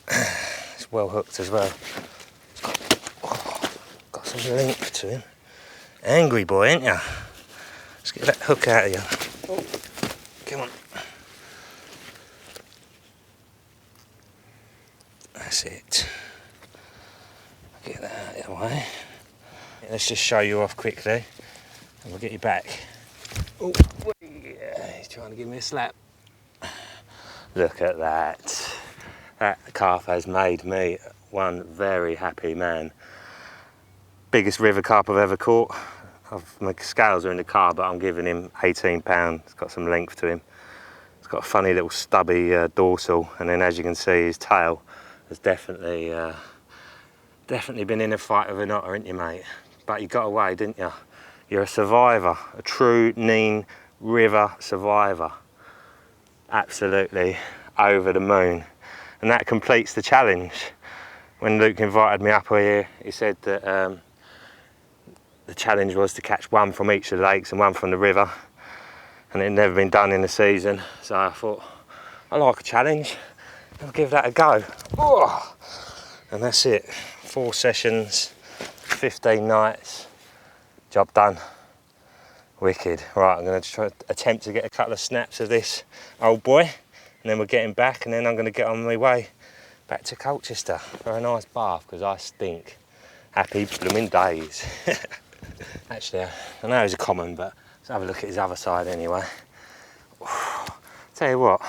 It's well hooked as well. Got some length to him. Angry boy, ain't ya? Let's get that hook out of you. Oh, come on. That's it. Get that out of the way. Let's just show you off quickly and we'll get you back. Oh, yeah, he's trying to give me a slap. Look at that. That carp has made me one very happy man. Biggest river carp I've ever caught. My scales are in the car, but I'm giving him 18 pounds. It's got some length to him. It's got a funny little stubby dorsal, and then as you can see, his tail has definitely been in a fight with an otter, ain't you, mate? But you got away, didn't you? You're a survivor, a true Nene River survivor. Absolutely over the moon. And that completes the challenge. When Luke invited me up here, he said that the challenge was to catch one from each of the lakes and one from the river, and it had never been done in the season, so I thought, I like a challenge, I'll give that a go. Oh! And that's it, 4 sessions, 15 nights, job done. Wicked. Right, I'm going to attempt to get a couple of snaps of this old boy, and then we'll get him back, and then I'm going to get on my way back to Colchester for a nice bath, because I stink. Happy blooming days. Actually, I know he's a common, but let's have a look at his other side anyway. Tell you what,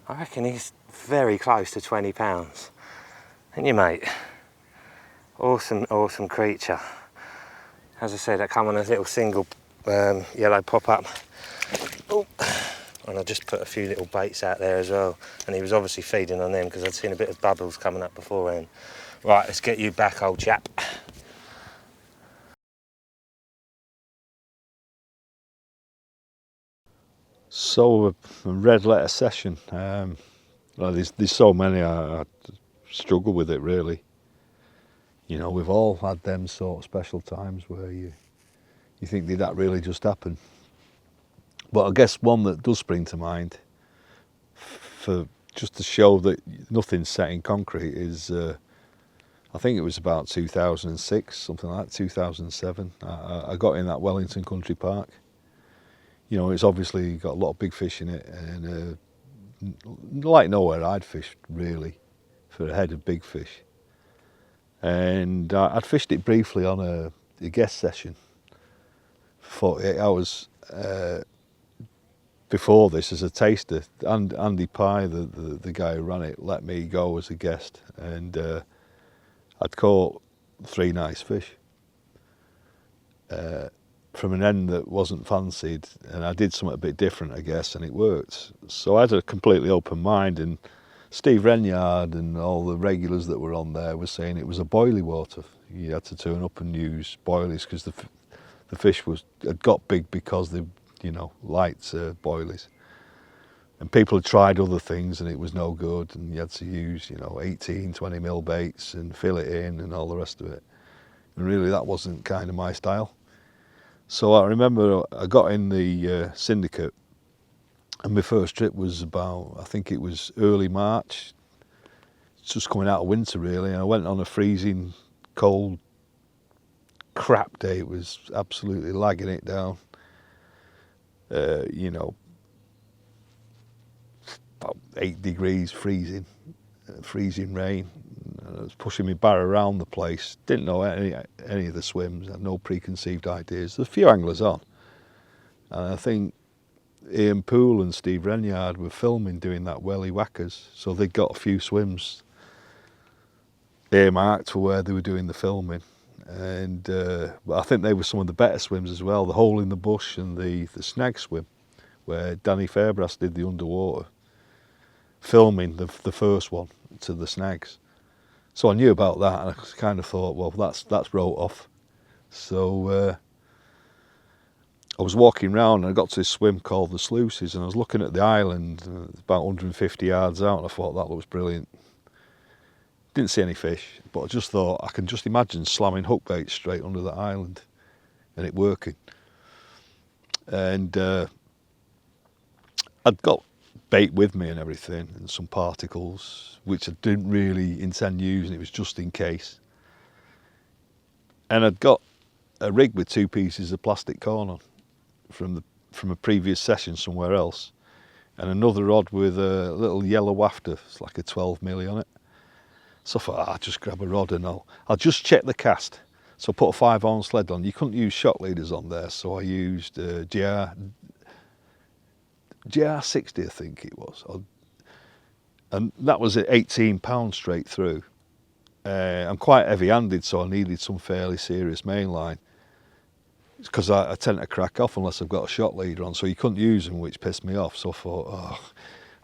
I reckon he's very close to 20 pounds. Ain't you, mate? Awesome, awesome creature. As I said, that come on a little single yellow pop-up. Oh. And I just put a few little baits out there as well. And he was obviously feeding on them because I'd seen a bit of bubbles coming up beforehand. Right, let's get you back, old chap. So a red letter session. Well, there's so many I struggle with it really. You know, we've all had them sort of special times where you think, did that really just happen? But I guess one that does spring to mind, for just to show that nothing's set in concrete, is I think it was about 2006, something like that, 2007. I got in that Wellington Country Park. You know, it's obviously got a lot of big fish in it, and like nowhere I'd fished really for a head of big fish. And I'd fished it briefly on a guest session for 48 hours before this as a taster. And Andy Pye, the guy who ran it, let me go as a guest, and I'd caught 3 nice fish. From an end that wasn't fancied, and I did something a bit different, I guess, and it worked. So I had a completely open mind, and Steve Renyard and all the regulars that were on there were saying it was a boilie water. You had to turn up and use boilies because the fish had got big because they, you know, liked boilies. And people had tried other things and it was no good, and you had to use, you know, 18, 20 mil baits and fill it in and all the rest of it. And really that wasn't kind of my style. So I remember I got in the syndicate, and my first trip was about, I think it was early March, just coming out of winter really, and I went on a freezing cold crap day. It was absolutely lagging it down, you know, about 8 degrees freezing, freezing rain. And I was pushing my bar around the place. Didn't know any of the swims. Had no preconceived ideas. There's a few anglers on, and I think Ian Poole and Steve Renyard were filming doing that welly whackers, so they got a few swims earmarked for where they were doing the filming. And but I think they were some of the better swims as well. The hole in the bush and the snag swim, where Danny Fairbrass did the underwater filming the first one to the snags. So I knew about that, and I kind of thought, well, that's wrote off. So I was walking round and I got to this swim called the Sluices, and I was looking at the island about 150 yards out, and I thought that looks brilliant. Didn't see any fish, but I just thought I can just imagine slamming hook baits straight under the island and it working. And I'd got bait with me and everything, and some particles, which I didn't really intend using, it was just in case. And I'd got a rig with 2 pieces of plastic corn on from a previous session somewhere else, and another rod with a little yellow wafter, it's like a 12mm on it. So I thought, I'll just grab a rod and I'll just check the cast. So I put a 5-ounce lead on. You couldn't use shock leaders on there, so I used GR60, I think it was, and that was at 18 pounds straight through. I'm quite heavy-handed, so I needed some fairly serious mainline, because I tend to crack off unless I've got a shock leader on, so you couldn't use them, which pissed me off. So I thought,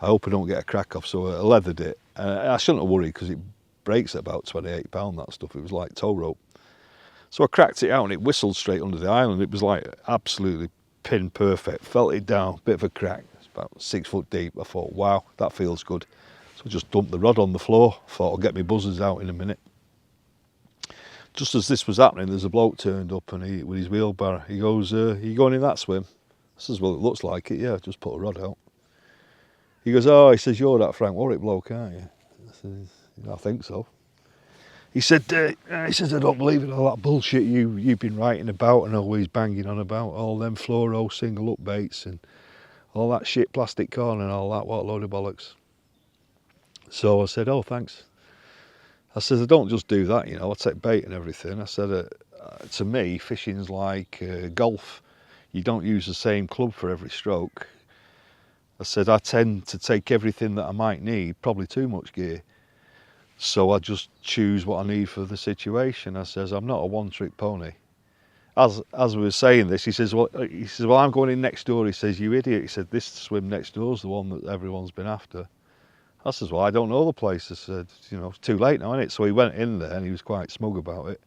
I hope I don't get a crack off, so I leathered it. I shouldn't have worried, because it breaks at about 28 pound, that stuff. It was like tow rope. So I cracked it out and it whistled straight under the island. It was like absolutely pin perfect. Felt it down, bit of a crack. It's about 6 foot deep. I thought, wow, that feels good. So I just dumped the rod on the floor. Thought I'll get my buzzers out in a minute. Just as this was happening, there's a bloke turned up, and with his wheelbarrow, he goes, you going in that swim? I says, well, it looks like it, yeah, just put a rod out. He goes, oh, he says, you're that Frank Warwick bloke, aren't you? I says, I think so. He said, I don't believe in all that bullshit you've been writing about and always banging on about, all them fluoro single up baits and all that shit, plastic corn and all that, what a load of bollocks. So I said, oh, thanks. I said, I don't just do that, I take bait and everything. I said, to me, fishing's like golf. You don't use the same club for every stroke. I said, I tend to take everything that I might need, probably too much gear. So I just choose what I need for the situation. I says, I'm not a one-trick pony. As we were saying this, he says, well, I'm going in next door. He says, you idiot. He said, this swim next door is the one that everyone's been after. I says, well, I don't know the place. I said, it's too late now, isn't it? So he went in there and he was quite smug about it.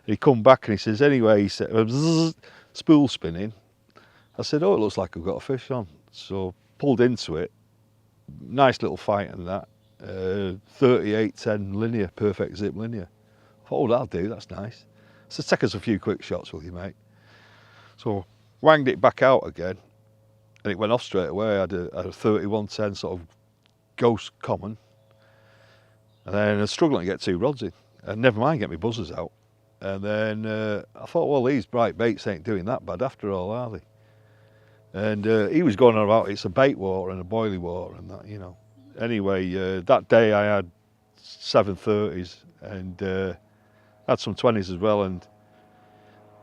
And he come back and he says, anyway, he said, spool spinning. I said, oh, it looks like I've got a fish on. So pulled into it, nice little fight and that. 38-10 linear, perfect zip linear. I thought, oh, that'll do, that's nice. So take us a few quick shots, will you, mate? So wanged it back out again, and it went off straight away. I had a 31-10 sort of ghost common, and then I was struggling to get 2 rods in, and never mind get my buzzers out. And then I thought, well, these bright baits ain't doing that bad after all, are they? And he was going on about it's a bait water and a boilie water and that, Anyway, that day I had 730s and had some 20s as well. And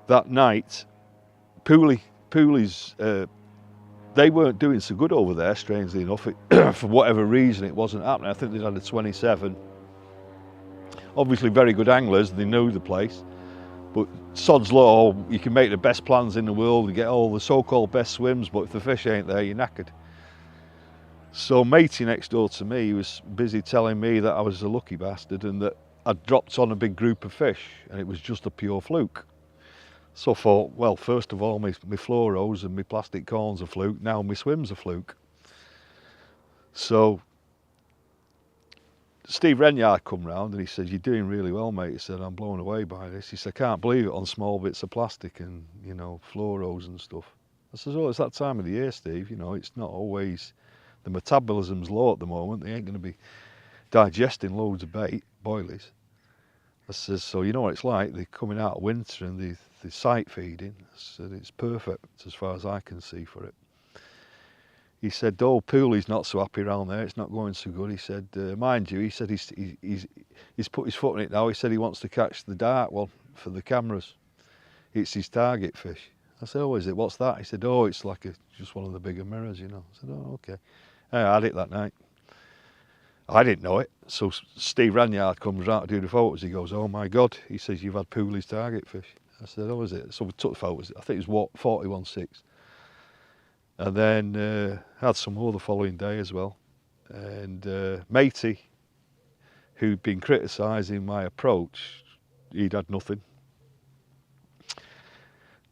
that night, Pooley's, they weren't doing so good over there, strangely enough. For whatever reason, it wasn't happening. I think they'd had a 27. Obviously very good anglers, they knew the place. But sod's law, you can make the best plans in the world and get all the so-called best swims, but if the fish ain't there, you're knackered. So matey next door to me was busy telling me that I was a lucky bastard and that I'd dropped on a big group of fish and it was just a pure fluke. So I thought, well, first of all, my fluoros and my plastic corn's a fluke, now my swim's a fluke. So Steve Renyard come round and he said, you're doing really well, mate. He said, I'm blown away by this. He said, I can't believe it on small bits of plastic and, fluoros and stuff. I said, oh, it's that time of the year, Steve. It's not always, the metabolism's low at the moment. They ain't going to be digesting loads of bait, boilies. I said, so you know what it's like. They're coming out of winter and they're sight feeding. I said, it's perfect as far as I can see for it. he said, oh, Pooley's not so happy around there, it's not going so good. He said, mind you, he said he's put his foot in it now. He said he wants to catch the dark one for the cameras. It's his target fish. I said, oh, is it? What's that? He said, oh, it's like just one of the bigger mirrors, you know. I said, oh, okay. I had it that night. I didn't know it. So Steve Ranyard comes out to do the photos. He goes, oh my God. He says, you've had Pooley's target fish. I said, oh, is it? So we took the photos. I think it was 41.6. And then had some more the following day as well. And Matey, who'd been criticising my approach, he'd had nothing.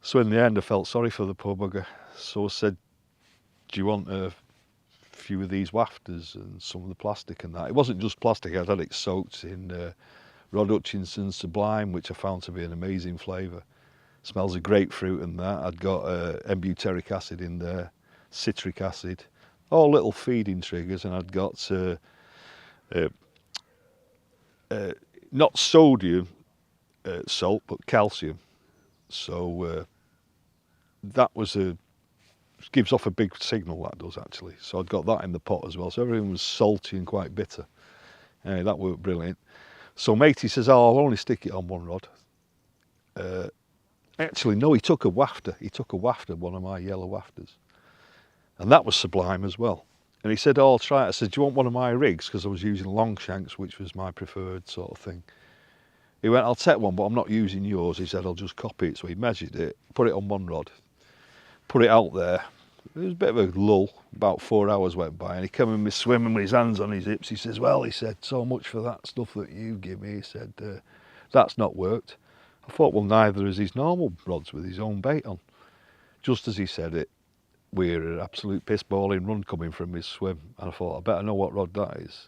So in the end, I felt sorry for the poor bugger. So I said, do you want a few of these wafters and some of the plastic and that? It wasn't just plastic, I'd had it soaked in Rod Hutchinson's Sublime, which I found to be an amazing flavour. Smells of grapefruit and that. I'd got embutyric acid in there, citric acid, all little feeding triggers, and I'd got not sodium salt, but calcium. So that gives off a big signal, that does actually. So I'd got that in the pot as well. So everything was salty and quite bitter. Anyway, that worked brilliant. So Matey says, oh, I'll only stick it on one rod. Actually, no, he took a wafter. He took a wafter, one of my yellow wafters. And that was Sublime as well. And he said, oh, I'll try it. I said, do you want one of my rigs? Because I was using Longshanks, which was my preferred sort of thing. He went, I'll take one, but I'm not using yours. He said, I'll just copy it. So he measured it, put it on one rod, put it out there. It was a bit of a lull. About 4 hours went by, and he came in me swimming with his hands on his hips. He says, well, he said, so much for that stuff that you give me. He said, that's not worked. I thought, well, neither is his normal rods with his own bait on. Just as he said it, we heard an absolute piss-balling run coming from his swim. And I thought, I better know what rod that is.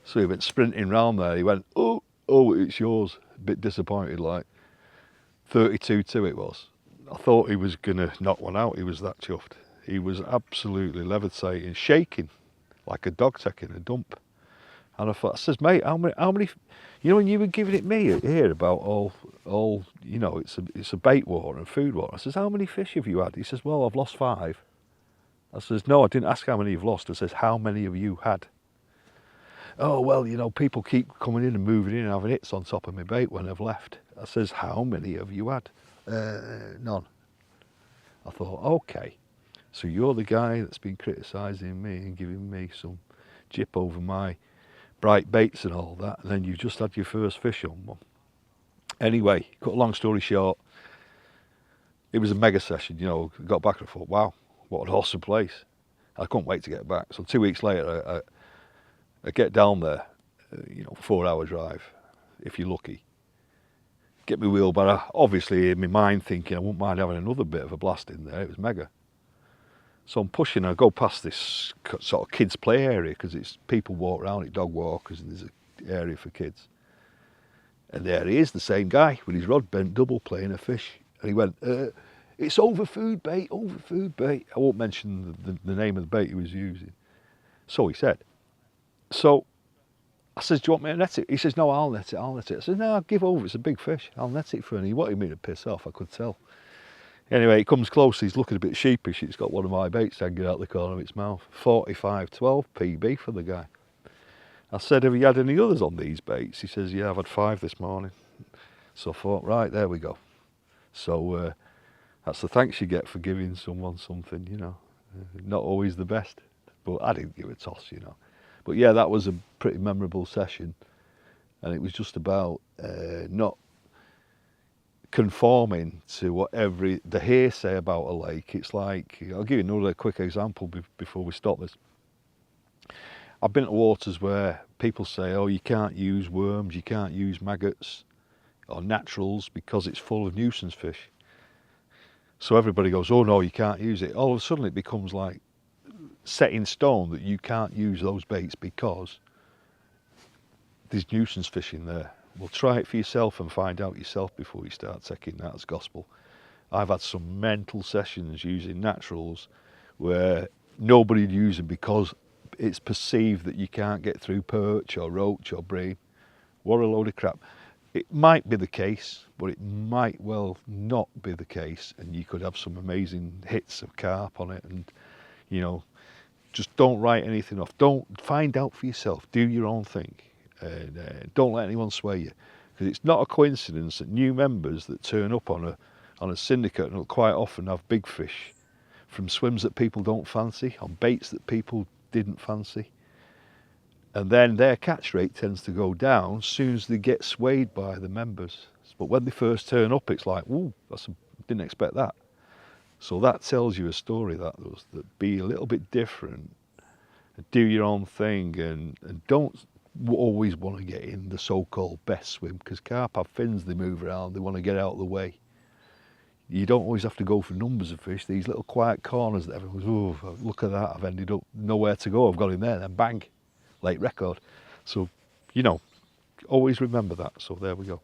So he went sprinting round there. He went, oh, it's yours. A bit disappointed, like. 32.2 it was. I thought he was going to knock one out. He was that chuffed. He was absolutely levitating, shaking, like a dog taking a dump. And I says, mate, how many, you know, when you were giving it me here about all, you know, it's a bait war and food war. I says, how many fish have you had? He says, well, I've lost 5. I says, no, I didn't ask how many you've lost. I says, how many have you had? Oh, well, you know, people keep coming in and moving in and having hits on top of my bait when I've left. I says, how many have you had? None. I thought, okay, so you're the guy that's been criticising me and giving me some jip over my bright baits and all that, and then you just had your first fish on one. Anyway, cut a long story short, it was a mega session, you know. Got back and I thought, wow, what an awesome place. I couldn't wait to get back. So 2 weeks later, I get down there, you know, 4 hour drive, if you're lucky. Get my wheelbarrow, obviously in my mind thinking I wouldn't mind having another bit of a blast in there. It was mega. So I'm pushing, I go past this sort of kids play area, because it's people walk around it, dog walkers, and there's an area for kids. And there he is, the same guy with his rod bent double playing a fish. And he went, it's over food bait, over food bait. I won't mention the name of the bait he was using. So he said. So I says, do you want me to net it? He says, no, I'll net it. I says, no, give over, it's a big fish. I'll net it for him. He wanted me to piss off, I could tell. Anyway, he comes close, he's looking a bit sheepish. It's got one of my baits hanging out the corner of its mouth. 45.12 PB for the guy. I said, have you had any others on these baits? He says, yeah, I've had 5 this morning. So I thought, right, there we go. So that's the thanks you get for giving someone something, you know. Not always the best, but I didn't give a toss, you know. But yeah, that was a pretty memorable session. And it was just about not conforming to what the hearsay about a lake. It's like, I'll give you another quick example before we stop this. I've been to waters where people say, oh, you can't use worms, you can't use maggots or naturals because it's full of nuisance fish. So everybody goes, oh no, you can't use it. All of a sudden it becomes like set in stone that you can't use those baits because there's nuisance fish in there. Well, try it for yourself and find out yourself before you start taking that as gospel. I've had some mental sessions using naturals where nobody would use them because it's perceived that you can't get through perch or roach or bream. What a load of crap. It might be the case, but it might well not be the case, and you could have some amazing hits of carp on it, and you know, just don't write anything off. Don't find out for yourself. Do your own thing. And don't let anyone sway you. Because it's not a coincidence that new members that turn up on a syndicate will quite often have big fish from swims that people don't fancy, on baits that people didn't fancy. And then their catch rate tends to go down as soon as they get swayed by the members. But when they first turn up, it's like, ooh, didn't expect that. So that tells you a story, that be a little bit different, do your own thing, and don't always want to get in the so-called best swim, because carp have fins, they move around, they want to get out of the way. You don't always have to go for numbers of fish. These little quiet corners that everyone goes, oh, look at that, I've ended up nowhere to go, I've got in there, then bang, late record. So, you know, always remember that. So there we go.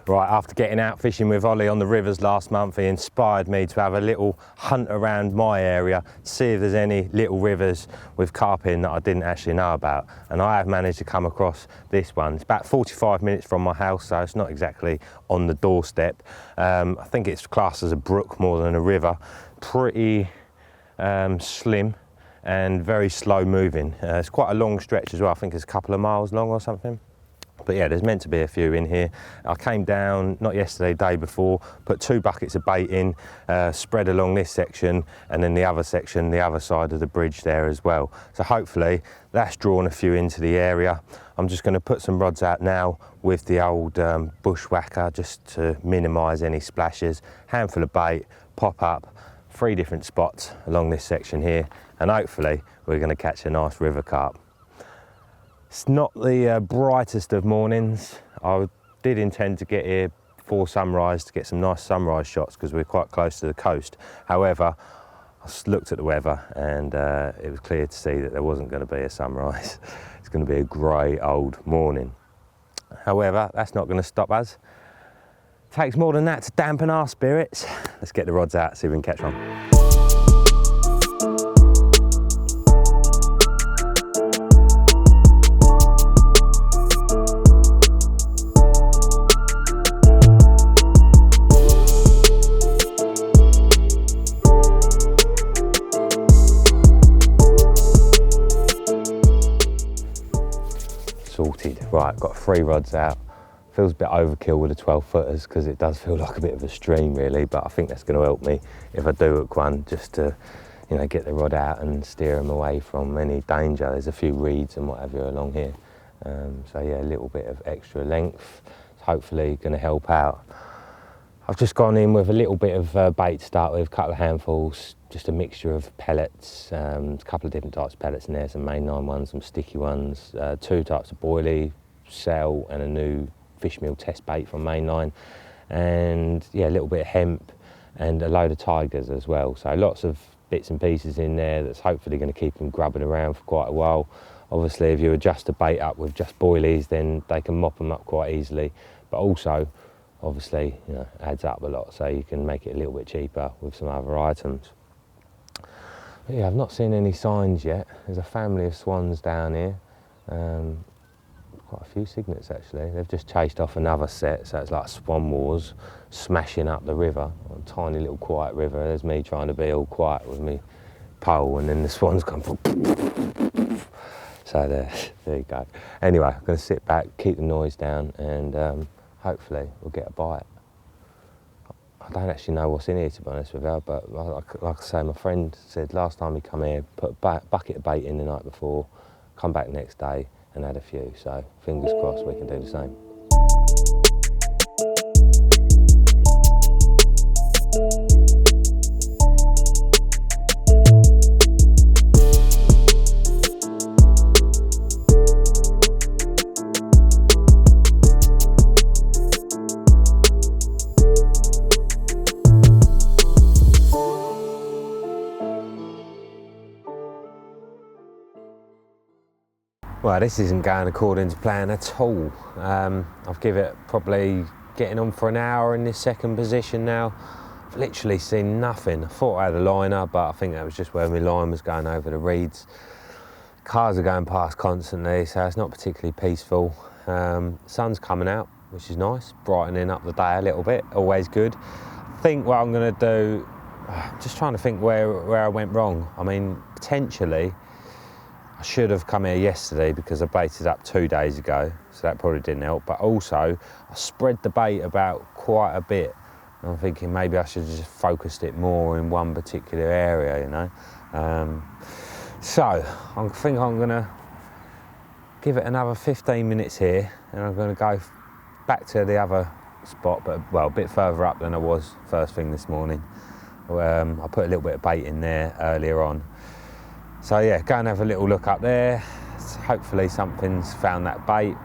Right, after getting out fishing with Ollie on the rivers last month, he inspired me to have a little hunt around my area, see if there's any little rivers with carp in that I didn't actually know about. And I have managed to come across this one. It's about 45 minutes from my house, so it's not exactly on the doorstep. I think it's classed as a brook more than a river. Pretty slim and very slow moving. It's quite a long stretch as well. I think it's a couple of miles long or something. But yeah, there's meant to be a few in here. I came down, not yesterday, day before, put 2 buckets of bait in, spread along this section, and then the other section, the other side of the bridge there as well. So hopefully that's drawn a few into the area. I'm just going to put some rods out now with the old bushwhacker just to minimise any splashes. Handful of bait, pop up, 3 different spots along this section here, and hopefully we're going to catch a nice river carp. It's not the brightest of mornings. I did intend to get here before sunrise to get some nice sunrise shots because we're quite close to the coast. However, I looked at the weather and it was clear to see that there wasn't going to be a sunrise. It's going to be a grey old morning. However, that's not going to stop us. It takes more than that to dampen our spirits. Let's get the rods out, see if we can catch one. Sorted. Right, got 3 rods out. Feels a bit overkill with the 12 footers because it does feel like a bit of a stream really, but I think that's going to help me if I do hook one, just to, you know, get the rod out and steer them away from any danger. There's a few reeds and whatever along here, so yeah, a little bit of extra length. It's hopefully going to help out. I've just gone in with a little bit of bait to start with, a couple of handfuls, just a mixture of pellets, a couple of different types of pellets in there, some main 9 ones, some sticky ones, 2 types of boilie, cell, and a new fish meal test bait from Mainline, and yeah, a little bit of hemp and a load of tigers as well. So lots of bits and pieces in there that's hopefully going to keep them grubbing around for quite a while. Obviously, if you adjust the bait up with just boilies, then they can mop them up quite easily, but also obviously, you know, adds up a lot, so you can make it a little bit cheaper with some other items. But yeah, I've not seen any signs yet. There's a family of swans down here. Quite a few cygnets actually. They've just chased off another set, so it's like Swan Wars, smashing up the river, a tiny little quiet river. There's me trying to be all quiet with me pole, and then the swans come from. So there you go. Anyway, I'm going to sit back, keep the noise down, and hopefully we'll get a bite. I don't actually know what's in here, to be honest with you, but like I say, my friend said last time he come here, put a bucket of bait in the night before, come back next day and had a few, so fingers crossed we can do the same. Well, this isn't going according to plan at all. I've given it probably getting on for an hour in this second position now. I've literally seen nothing. I thought I had a liner, but I think that was just where my line was going over the reeds. Cars are going past constantly, so it's not particularly peaceful. Sun's coming out, which is nice, brightening up the day a little bit, always good. I think what I'm going to do just trying to think where I went wrong. I mean, potentially, I should have come here yesterday because I baited up 2 days ago, so that probably didn't help. But also, I spread the bait about quite a bit. And I'm thinking maybe I should have just focused it more in one particular area, you know. So, I think I'm gonna give it another 15 minutes here, and I'm gonna go back to the other spot, but well, a bit further up than I was first thing this morning. I put a little bit of bait in there earlier on. So yeah, go and have a little look up there. Hopefully something's found that bait.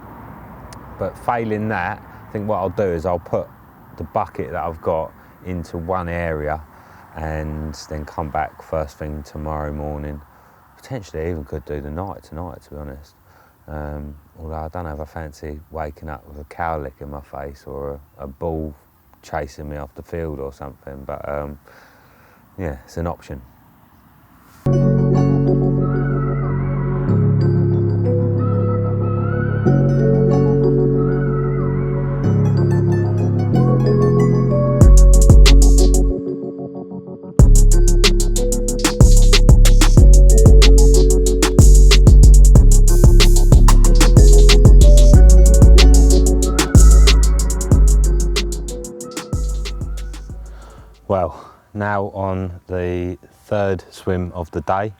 But failing that, I think what I'll do is I'll put the bucket that I've got into one area and then come back first thing tomorrow morning. Potentially even could do the night tonight, to be honest. Although I don't know if I fancy waking up with a cow lick in my face or a bull chasing me off the field or something, but yeah, it's an option. Well, now on the third swim of the day.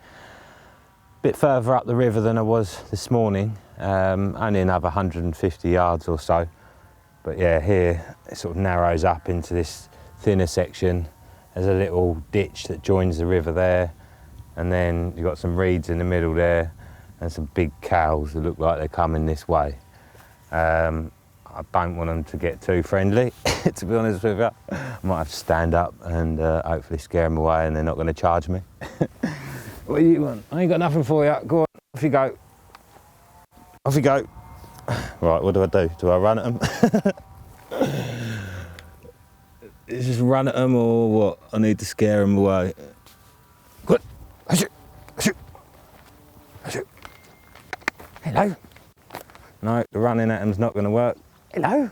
Bit further up the river than I was this morning, only another 150 yards or so. But yeah, here it sort of narrows up into this thinner section. There's a little ditch that joins the river there, and then you've got some reeds in the middle there and some big cows that look like they're coming this way. I don't want them to get too friendly, to be honest with you. I might have to stand up and hopefully scare them away and they're not going to charge me. What do you want? I ain't got nothing for you. Go on, off you go. Off you go. Right, what do? Do I run at them? Is just run at them or what? I need to scare them away. Good. Hello. No, the running at them's not going to work. Hello.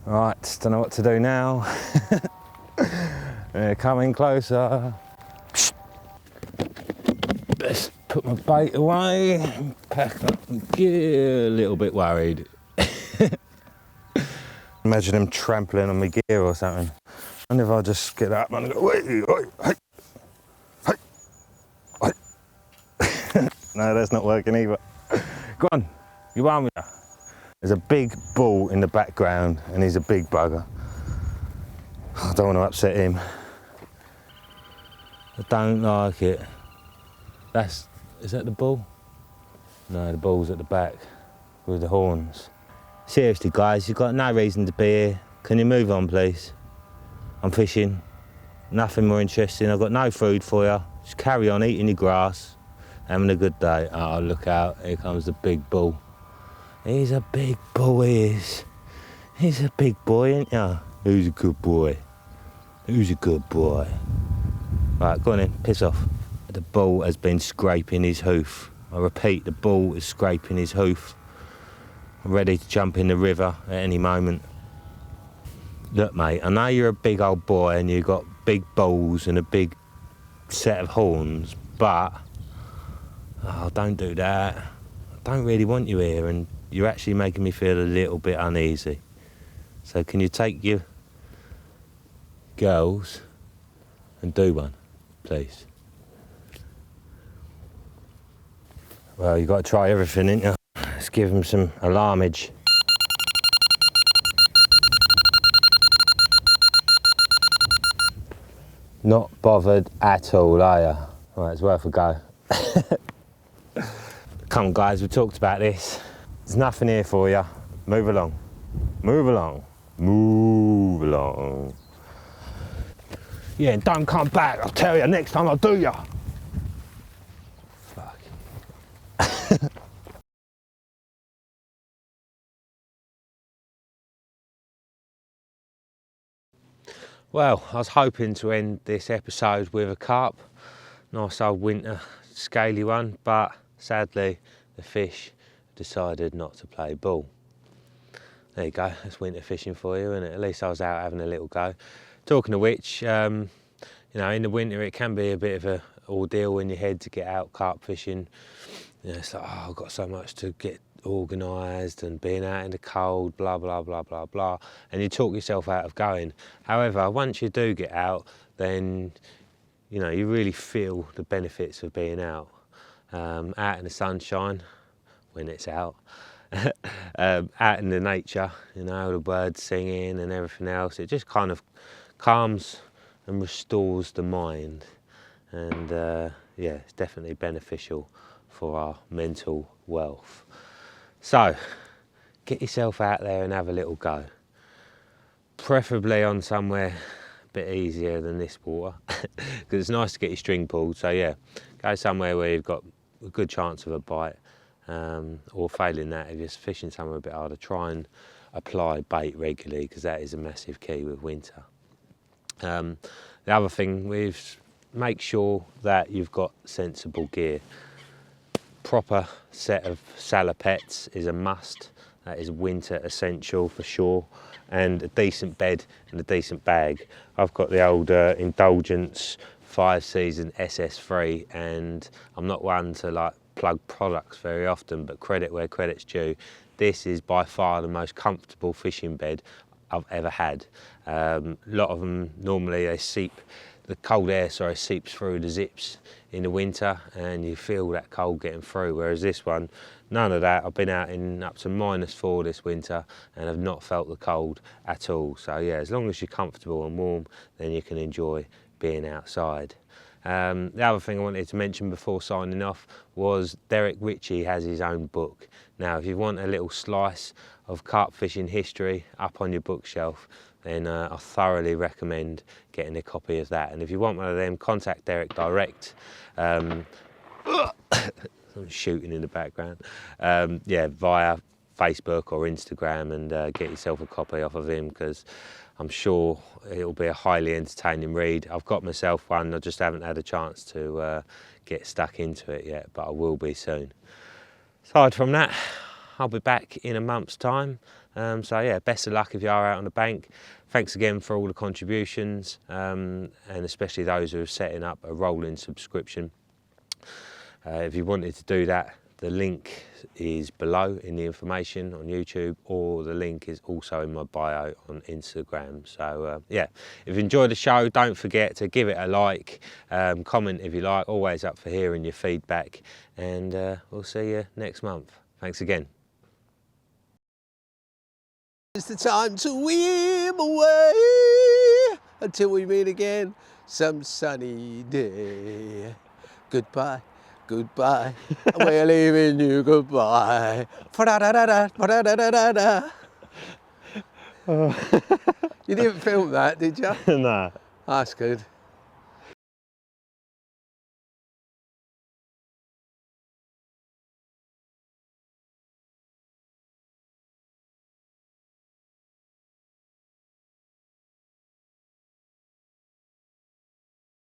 Right, don't know what to do now. They're coming closer. Let's put my bait away and pack up my gear. A little bit worried. Imagine them trampling on my gear or something. I wonder if I'll just get up and go, wait, hey. No, that's not working either. Go on, you arm with her. There's a big bull in the background and he's a big bugger. I don't want to upset him. I don't like it. Is that the bull? No, the bull's at the back with the horns. Seriously guys, you've got no reason to be here. Can you move on please? I'm fishing. Nothing more interesting. I've got no food for you. Just carry on eating your grass. Having a good day. Oh, look out. Here comes the big bull. He's a big bull, he is. He's a big boy, ain't ya? Who's a good boy? Who's a good boy? Right, go on then, piss off. The bull has been scraping his hoof. I repeat, the bull is scraping his hoof. I'm ready to jump in the river at any moment. Look, mate, I know you're a big old boy and you've got big balls and a big set of horns, but oh, don't do that. I don't really want you here, and you're actually making me feel a little bit uneasy. So can you take your girls and do one, please? Well, you've got to try everything, ain't you? Let's give them some alarmage. Not bothered at all, are you? Right, it's worth a go. Come on, guys, we talked about this. There's nothing here for you. Move along. Move along. Move along. Yeah, and don't come back. I'll tell you, next time I'll do ya. Fuck. Well, I was hoping to end this episode with a carp. Nice old winter scaly one, but sadly the fish decided not to play ball. There you go, that's winter fishing for you, isn't it? At least I was out having a little go. Talking of which, you you know, in the winter it can be a bit of a ordeal in your head to get out carp fishing. You know, it's like, oh, I've got so much to get organised and being out in the cold, blah, blah, blah, blah, blah. And you talk yourself out of going. However, once you do get out, then, you know, you really feel the benefits of being out. Out in the sunshine, when it's out. Out in the nature, you know, the birds singing and everything else. It just kind of calms and restores the mind. And yeah, it's definitely beneficial for our mental wealth. So, get yourself out there and have a little go. Preferably on somewhere a bit easier than this water, because it's nice to get your string pulled. So yeah, go somewhere where you've got a good chance of a bite, or failing that, if you're fishing somewhere a bit harder, try and apply bait regularly, because that is a massive key with winter. The other thing is, make sure that you've got sensible gear. Proper set of salopettes is a must. That is winter essential for sure, and a decent bed and a decent bag. I've got the old Indulgence 5-season SS3, and I'm not one to like plug products very often, but credit where credit's due. This is by far the most comfortable fishing bed I've ever had. A lot of them normally they seep. The cold air, seeps through the zips in the winter, and you feel that cold getting through, whereas this one, none of that. I've been out in up to -4 this winter and have not felt the cold at all. So yeah, as long as you're comfortable and warm, then you can enjoy being outside. The other thing I wanted to mention before signing off was Derek Ritchie has his own book. Now, if you want a little slice of carp fishing history up on your bookshelf, then I thoroughly recommend getting a copy of that. And if you want one of them, contact Derek direct. I'm shooting in the background. Yeah, via Facebook or Instagram, and get yourself a copy off of him, because I'm sure it'll be a highly entertaining read. I've got myself one, I just haven't had a chance to get stuck into it yet, but I will be soon. Aside from that, I'll be back in a month's time. So yeah, best of luck if you are out on the bank. Thanks again for all the contributions, and especially those who are setting up a rolling subscription. If you wanted to do that, the link is below in the information on YouTube, or the link is also in my bio on Instagram. So yeah, if you enjoyed the show, don't forget to give it a like, comment if you like, always up for hearing your feedback, and we'll see you next month. Thanks again. It's the time to weave away until we meet again some sunny day. Goodbye, goodbye, we're leaving you goodbye. You didn't film that, did you? Nah. That's good.